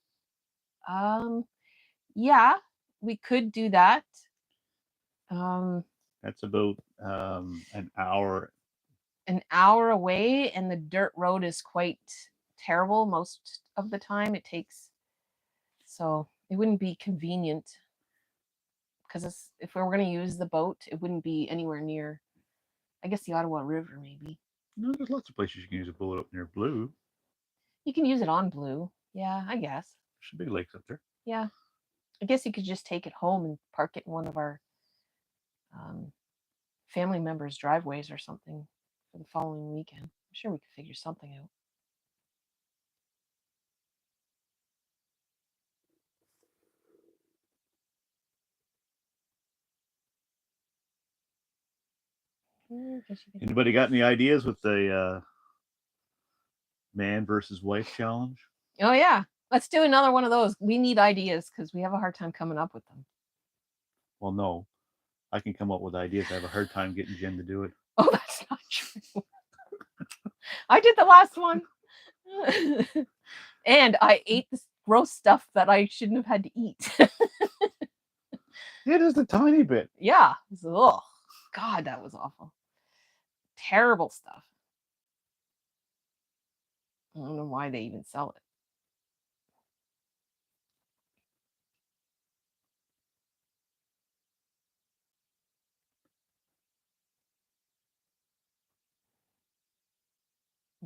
Yeah, we could do that. That's about an hour. An hour away, and the dirt road is quite terrible most of the time. It takes, so it wouldn't be convenient, because if we were going to use the boat, it wouldn't be anywhere near, I guess, the Ottawa River. Maybe No, there's lots of places you can use a boat up near Blue. you can use it on Blue. Yeah, I guess. There's some big lakes up there. Yeah, I guess you could just take it home and park it in one of our family members' driveways or something for the following weekend. I'm sure we could figure something out. Anybody got any ideas with the man versus wife challenge? Oh yeah, let's do another one of those. We need ideas because we have a hard time coming up with them. Well, no, I can come up with ideas. I have a hard time getting Jen to do it. Oh, that's not true. I did the last one. And I ate this gross stuff that I shouldn't have had to eat. Yeah, just a tiny bit. Yeah. Oh, God, that was awful. Terrible stuff. I don't know why they even sell it.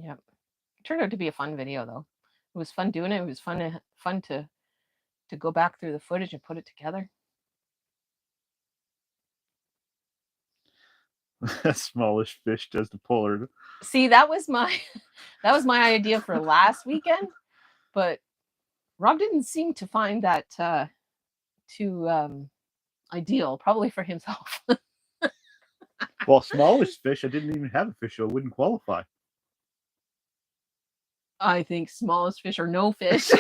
Yep. It turned out to be a fun video, though. It was fun doing it. It was fun to go back through the footage and put it together. That smallish fish does the puller. See, that was my idea for last weekend, but Rob didn't seem to find that too ideal, probably for himself. Well, smallish fish, I didn't even have a fish, so it wouldn't qualify. I think smallest fish or no fish.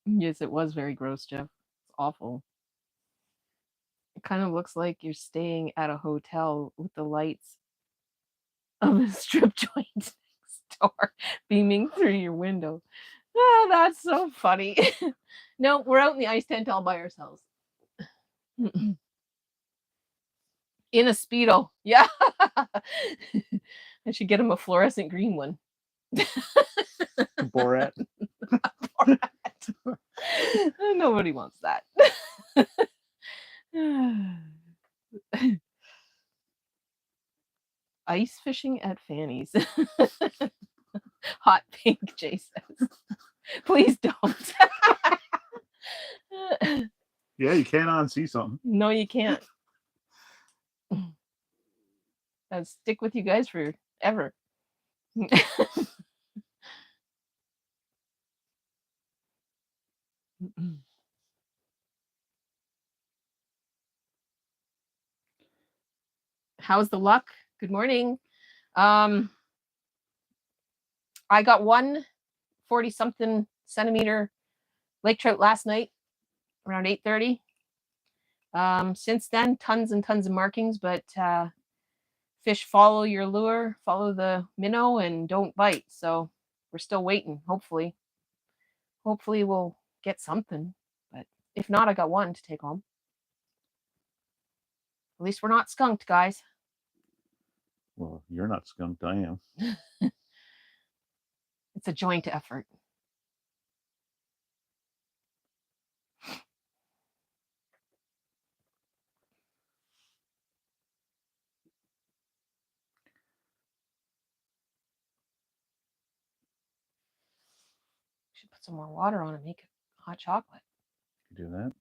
Yes, it was very gross, Jeff. It's awful. It kind of looks like you're staying at a hotel with the lights of a strip joint next door beaming through your window. Oh, that's so funny. No, we're out in the ice tent all by ourselves. In a Speedo. Yeah. I should get him a fluorescent green one. Borat. Borat. Nobody wants that. Ice fishing at Fanny's. Hot pink, Jay says. Please don't. Yeah, you can't unsee something. No, you can't. I'll stick with you guys forever. How's the luck? Good morning. I got one 40-something centimeter lake trout last night around 8:30. Since then, tons and tons of markings, but fish follow your lure, follow the minnow, and don't bite. So we're still waiting. Hopefully we'll get something. But if not, I got one to take home. At least we're not skunked, guys. Well, you're not skunked, I am. It's a joint effort. Should put some more water on and make it hot chocolate. You do that.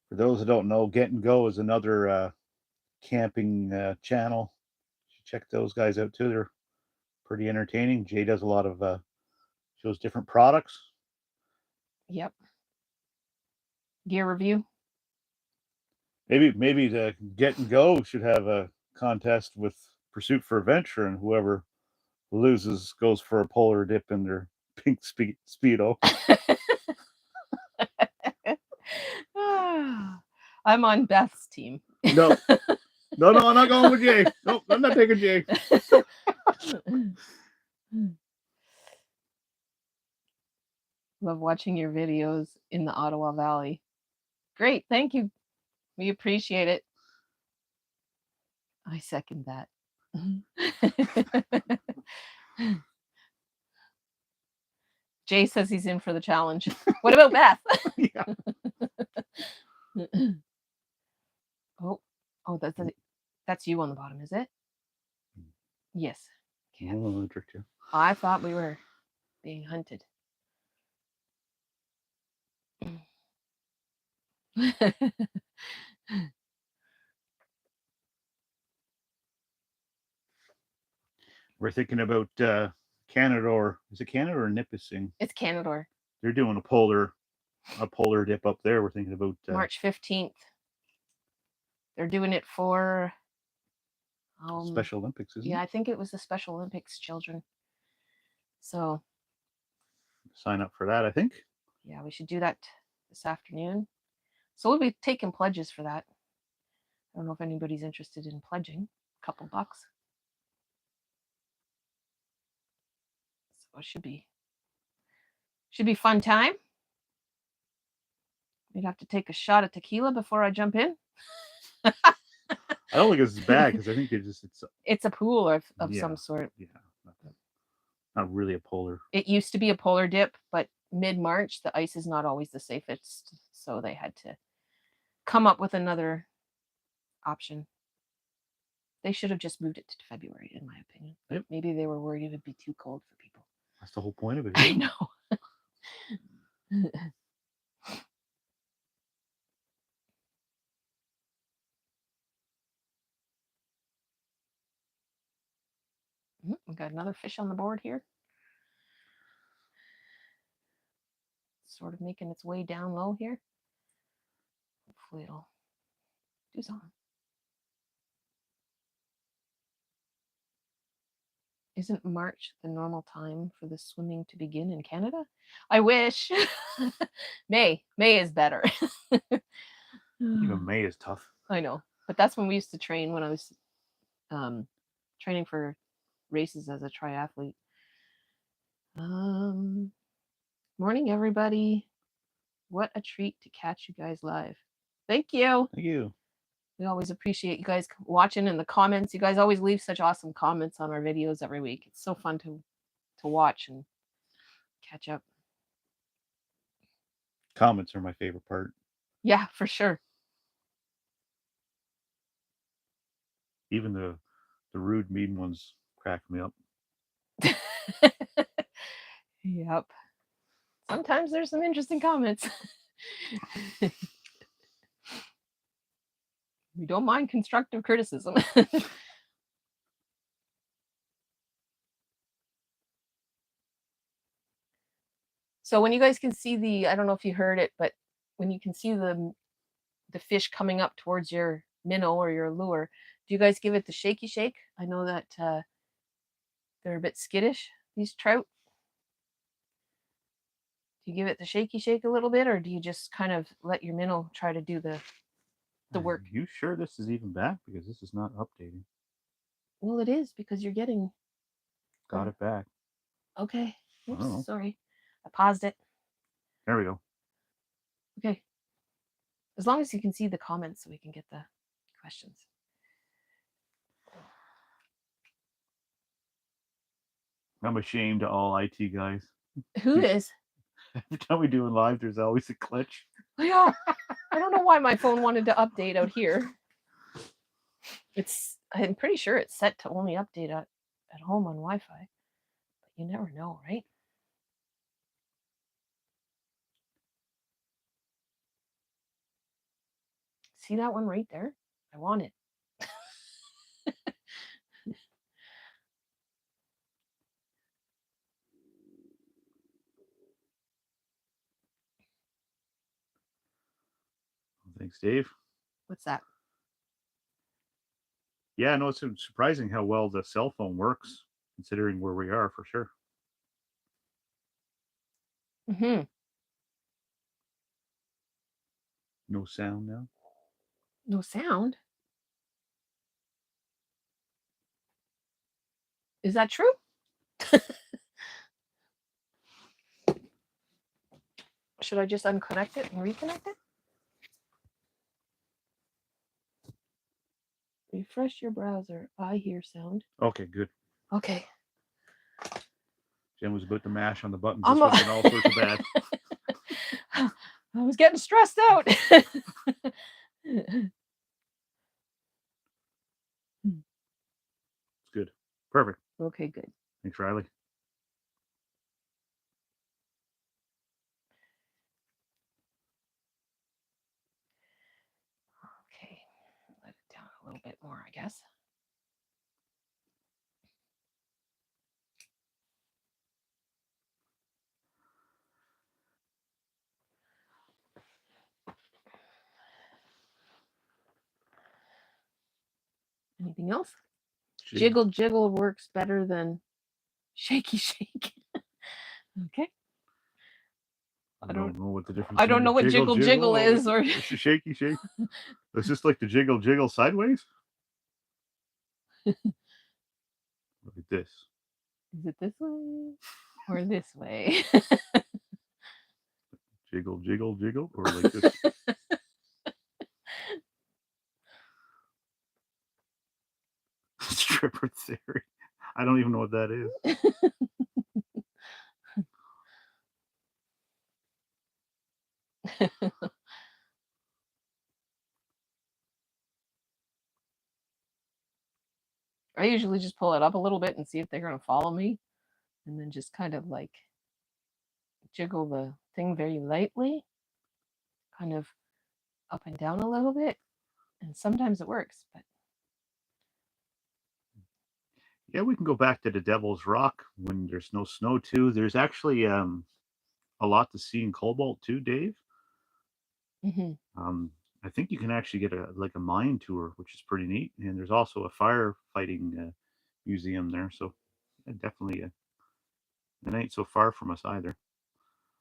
For those that don't know, Get and Go is another camping channel. You should check those guys out too. They're pretty entertaining. Jay does a lot of shows different products. Yep. Gear review. Maybe the Get and Go should have a contest with Pursuit for Adventure, and whoever loses goes for a polar dip in their pink speedo. I'm on Beth's team. No, I'm not going with Jay. Nope, I'm not taking Jay. Love watching your videos in the Ottawa Valley. Great, thank you. We appreciate it. I second that. Jay says he's in for the challenge. What about Beth? Yeah. Oh, that's you on the bottom, is it? Yes. Okay. Oh, I tricked you. I thought we were being hunted. We're thinking about Canada, or is it Canada or Nipissing? It's Canada. They're doing a polar dip up there. We're thinking about March 15th. They're doing it for Special Olympics, isn't it? Yeah, I think it was the Special Olympics children. So sign up for that, I think. Yeah, we should do that this afternoon. So we'll be taking pledges for that. I don't know if anybody's interested in pledging. A couple bucks. So it should be fun time. We'd have to take a shot of tequila before I jump in. I don't think it's bad, because I think it's a pool of some sort. Yeah, not really a polar. It used to be a polar dip, but mid-March the ice is not always the safest, so they had to come up with another option. They should have just moved it to February, in my opinion. Yep. Maybe they were worried it would be too cold for people. That's the whole point of it. I know. We got another fish on the board here. Sort of making its way down low here. Hopefully it'll do something. Isn't March the normal time for the swimming to begin in Canada? I wish. May is better. Even May is tough. I know, but that's when we used to train, when I was training for races as a triathlete. Morning, everybody. What a treat to catch you guys live. Thank you. Thank you. We always appreciate you guys watching, and the comments. You guys always leave such awesome comments on our videos every week. It's so fun to watch and catch up. Comments are my favorite part. Yeah, for sure. Even the rude, mean ones crack me up. Yep. Sometimes there's some interesting comments. We don't mind constructive criticism. So when you guys can see I don't know if you heard it, but when you can see the fish coming up towards your minnow or your lure, do you guys give it the shaky shake? I know that they're a bit skittish, these trout. Do you give it the shaky shake a little bit, or do you just kind of let your minnow try to do the work? Are you sure this is even back? Because this is not updating. Well, it is, because you're getting Got it back. Okay. I don't know. Oops, sorry. I paused it. There we go. Okay. As long as you can see the comments so we can get the questions. I'm ashamed of all IT guys. Who is? Every time we do a live, there's always a glitch. Yeah. I don't know why my phone wanted to update out here. I'm pretty sure it's set to only update at home on Wi-Fi. But you never know, right? See that one right there? I want it. Thanks, Dave. What's that? Yeah, no, it's surprising how well the cell phone works, considering where we are, for sure. Mm-hmm. No sound now. No sound? Is that true? Should I just unconnect it and reconnect it? Refresh your browser. I hear sound. Okay, good. Okay. Jen was about to mash on the buttons. I'm This would have been all sorts of bad. I was getting stressed out. It's good. Perfect. Okay, good. Thanks, Riley. Okay. Let it down a little bit more, I guess. Anything else? Jiggle jiggle works better than shaky shake. Okay. I don't know what the difference. I don't know what jiggle is or shaky shake. It's just like the jiggle sideways. Look at this. Is it this way or this way? Jiggle, or like this. Stripper theory. I don't even know what that is. I usually just pull it up a little bit and see if they're going to follow me, and then just kind of like jiggle the thing very lightly, kind of up and down a little bit, and sometimes it works, but Yeah, we can go back to the Devil's Rock when there's no snow too. There's actually a lot to see in Cobalt too, Dave. mm-hmm. I think you can actually get a mine tour, which is pretty neat. And there's also a firefighting museum there, so definitely it ain't so far from us either.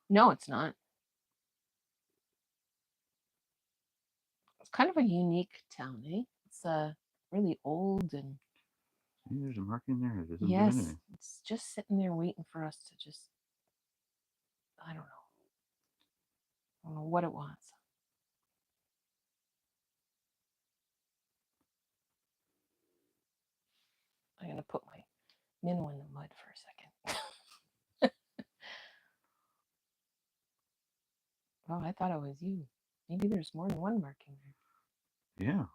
No, it's not. It's kind of a unique town, eh? It's really old and See, there's a marking there. It doesn't do yes, anything. it's just sitting there waiting for us to just, I don't know what it wants. I'm gonna put my minnow in the mud for a second. Oh, I thought it was you. Maybe there's more than one marking there. Yeah.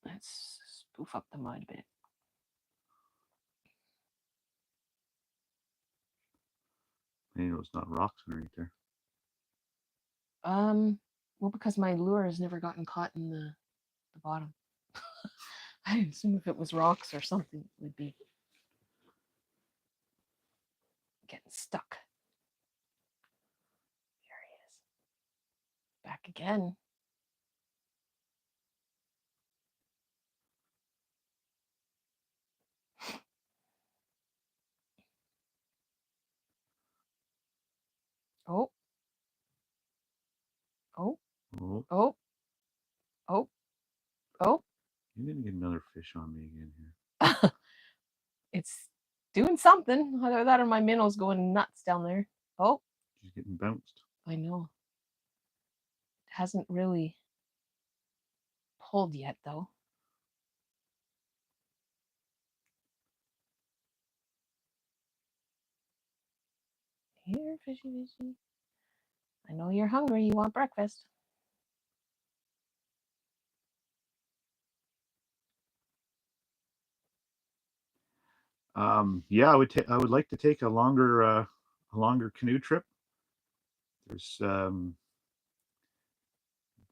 Let's spoof up the mud a bit. You know, it's not rocks underneath there. Well, because my lure has never gotten caught in the bottom. I assume if it was rocks or something, it would be getting stuck. There he is. Back again. Oh. Oh. Oh. Oh. Oh. Oh. You're gonna get another fish on me again here. It's doing something. Either that or my minnow's going nuts down there. Oh, She's getting bounced. I know. It hasn't really pulled yet, though. Here, fishy, fishy. I know you're hungry. You want breakfast. Yeah, I would like to take a longer canoe trip. There's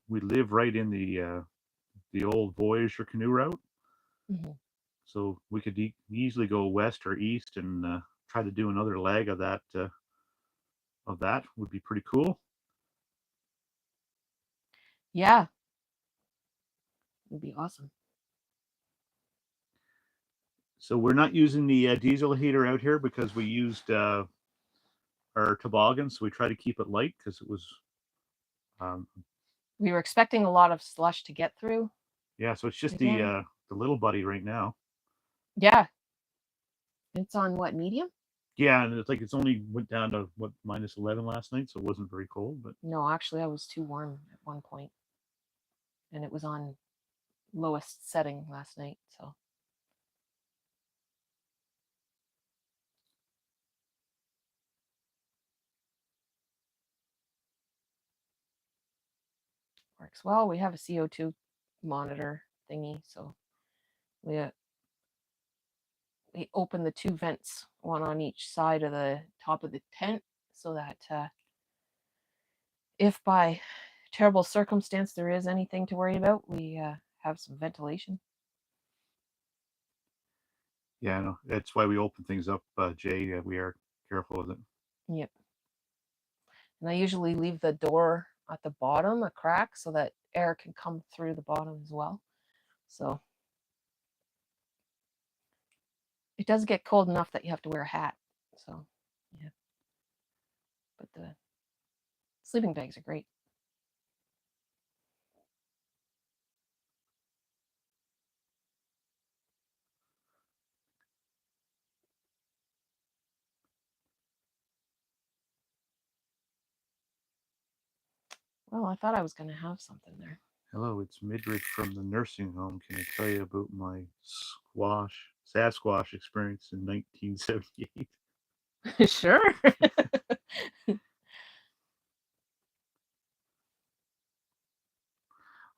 we live right in the old Voyager canoe route, so we could easily go west or east and try to do another leg of that. Would be pretty cool. Yeah, it'd be awesome. So we're not using the diesel heater out here because we used our toboggan, so we try to keep it light because it was. We were expecting a lot of slush to get through. Yeah, so it's just again. the little buddy right now. Yeah. It's on what, medium? Yeah, and it's only went down to what -11 last night, so it wasn't very cold. But no, actually, I was too warm at one point, and it was on lowest setting last night. So works well. We have a CO2 monitor thingy, so we open the two vents, one on each side of the top of the tent, so that if by terrible circumstance there is anything to worry about, we have some ventilation. yeah, no, that's why we open things up, Jay. We are careful with it. Yep. And I usually leave the door at the bottom, a crack, so that air can come through the bottom as well. So it does get cold enough that you have to wear a hat. So yeah. But the sleeping bags are great. Well, I thought I was going to have something there. Hello, it's Midrick from the nursing home. Can I tell you about my Sasquatch experience in 1978? Sure.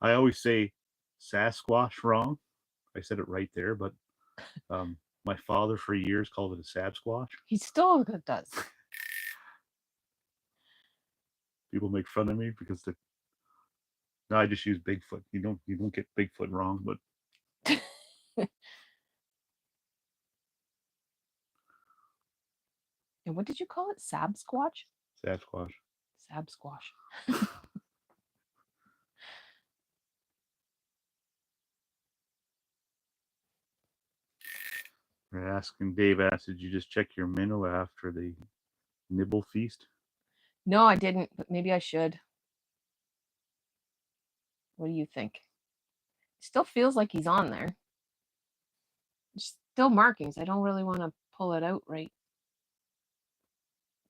I always say Sasquatch wrong. I said it right there, but my father for years called it a Sabsquatch. He still does. People make fun of me because no, I just use Bigfoot. You don't get Bigfoot wrong, but And what did you call it? Sabsquatch? Sasquatch. Sabsquash. We're asking Dave asked, did you just check your minnow after the nibble feast? No, I didn't, but maybe I should. What do you think? It still feels like he's on there. There's still markings. I don't really want to pull it out right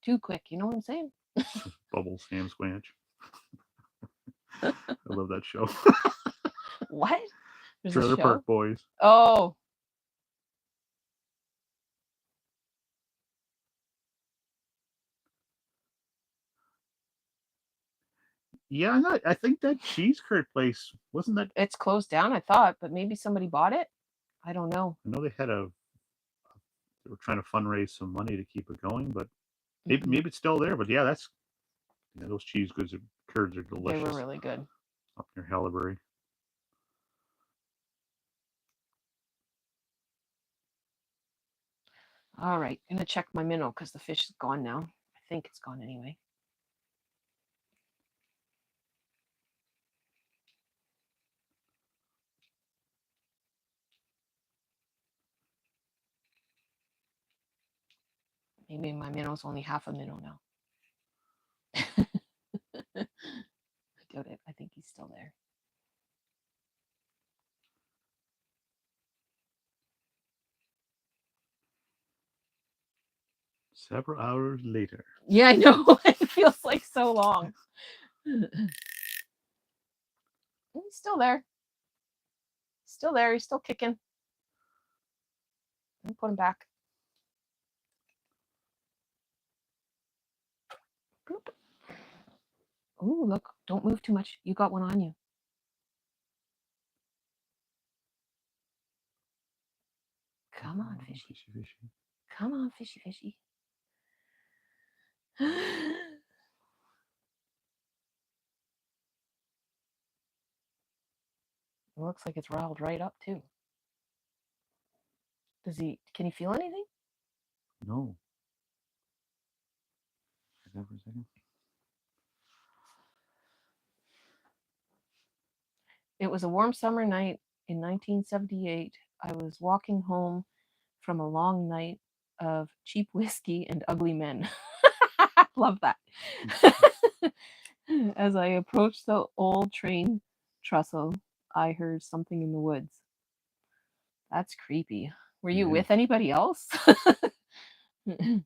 too quick. You know what I'm saying? Bubbles, ham squanch. I love that show. What? There's Trailer Park Boys. Oh. Yeah, I think that cheese curd place wasn't that. It's closed down, I thought, but maybe somebody bought it. I don't know. I know they were trying to fundraise some money to keep it going, but maybe it's still there. But yeah, those cheese curds are delicious. They were really good. Up near Hallaberry. All right, I'm gonna check my minnow because the fish is gone now. I think it's gone anyway. Maybe my minnow's only half a minnow now. I doubt it. I think he's still there. Several hours later. Yeah, I know. It feels like so long. He's still there. Still there. He's still kicking. I'll put him back. Oh, look. Don't move too much. You got one on you. Come on, fishy. Fishy, fishy. Come on, fishy, fishy. It looks like it's riled right up too. Can he feel anything? No. For a second. It was a warm summer night in 1978. I was walking home from a long night of cheap whiskey and ugly men. Love that. As I approached the old train trestle, I heard something in the woods. That's creepy. Were you with anybody else? Sounds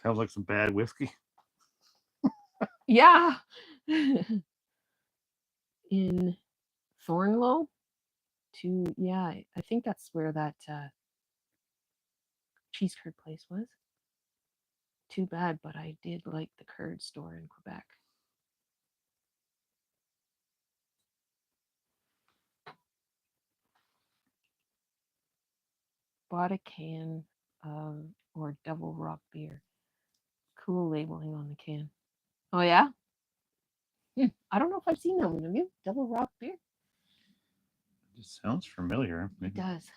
like some bad whiskey. Yeah. In Thornlow I think that's where that cheese curd place was. Too bad, but I did like the curd store in Quebec. Bought a can of or Double Rock beer. Cool labeling on the can. Oh yeah? I don't know if I've seen that one. Have you? Double Rock beer? It just sounds familiar. It does.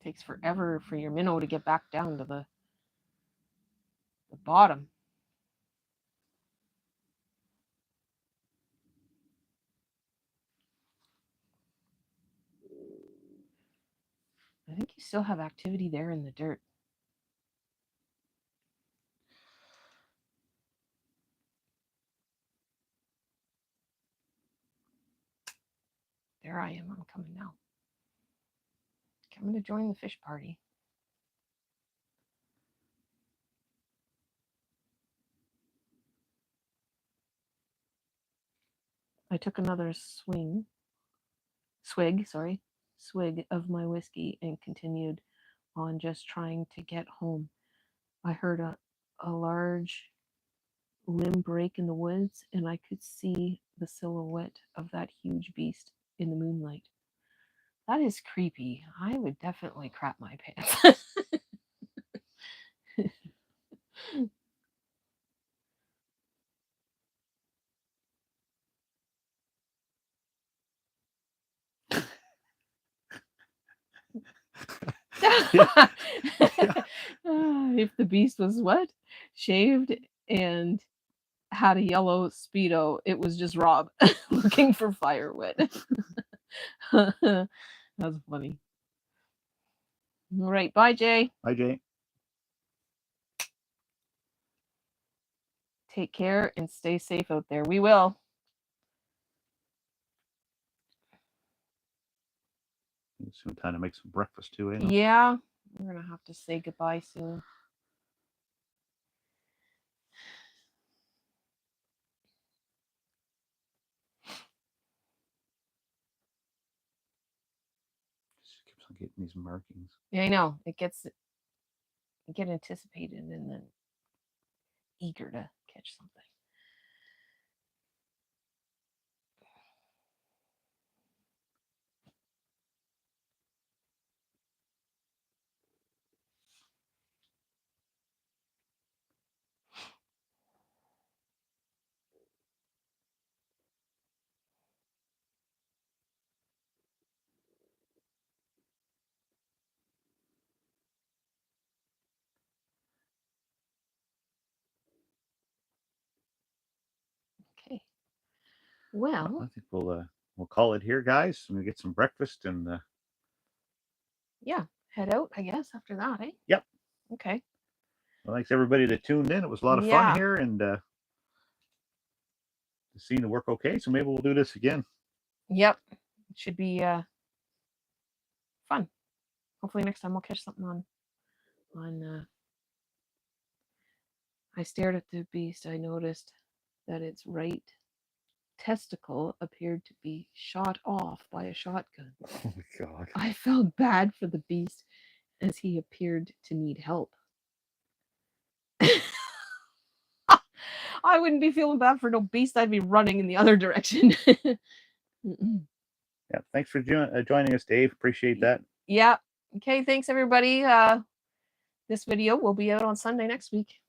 Takes forever for your minnow to get back down to the bottom. I think you still have activity there in the dirt. There I am. I'm coming now. Coming to join the fish party. I took another swig of my whiskey and continued on just trying to get home. I heard a large limb break in the woods, and I could see the silhouette of that huge beast in the moonlight. That is creepy. I would definitely crap my pants. If the beast was what? Shaved and had a yellow Speedo, it was just Rob looking for firewood. That's funny. All right. Bye, Jay. Bye, Jay. Take care and stay safe out there. We will. It's soon time to make some breakfast too, eh? Yeah. We're going to have to say goodbye soon. Just keeps on getting these markings. Yeah, I know. You get anticipated and then eager to catch something. Okay. Well, I think we'll call it here, guys. I'm gonna get some breakfast and yeah, head out, I guess, after that, eh? Yep. Okay. Well, thanks everybody that tuned in. It was a lot of fun here, and the scene will work okay. So maybe we'll do this again. Yep. It should be fun. Hopefully next time we'll catch something on I stared at the beast. I noticed that its right testicle appeared to be shot off by a shotgun. Oh my God. I felt bad for the beast as he appeared to need help. I wouldn't be feeling bad for no beast. I'd be running in the other direction. Yeah. Thanks for joining us, Dave. Appreciate that. Yeah. Okay. Thanks, everybody. This video will be out on Sunday next week.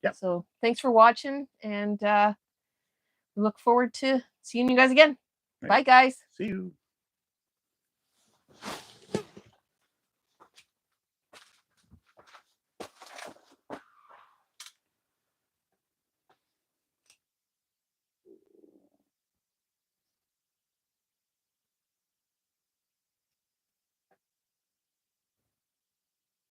Yep. So thanks for watching, and we look forward to seeing you guys again. Right. Bye, guys. See you.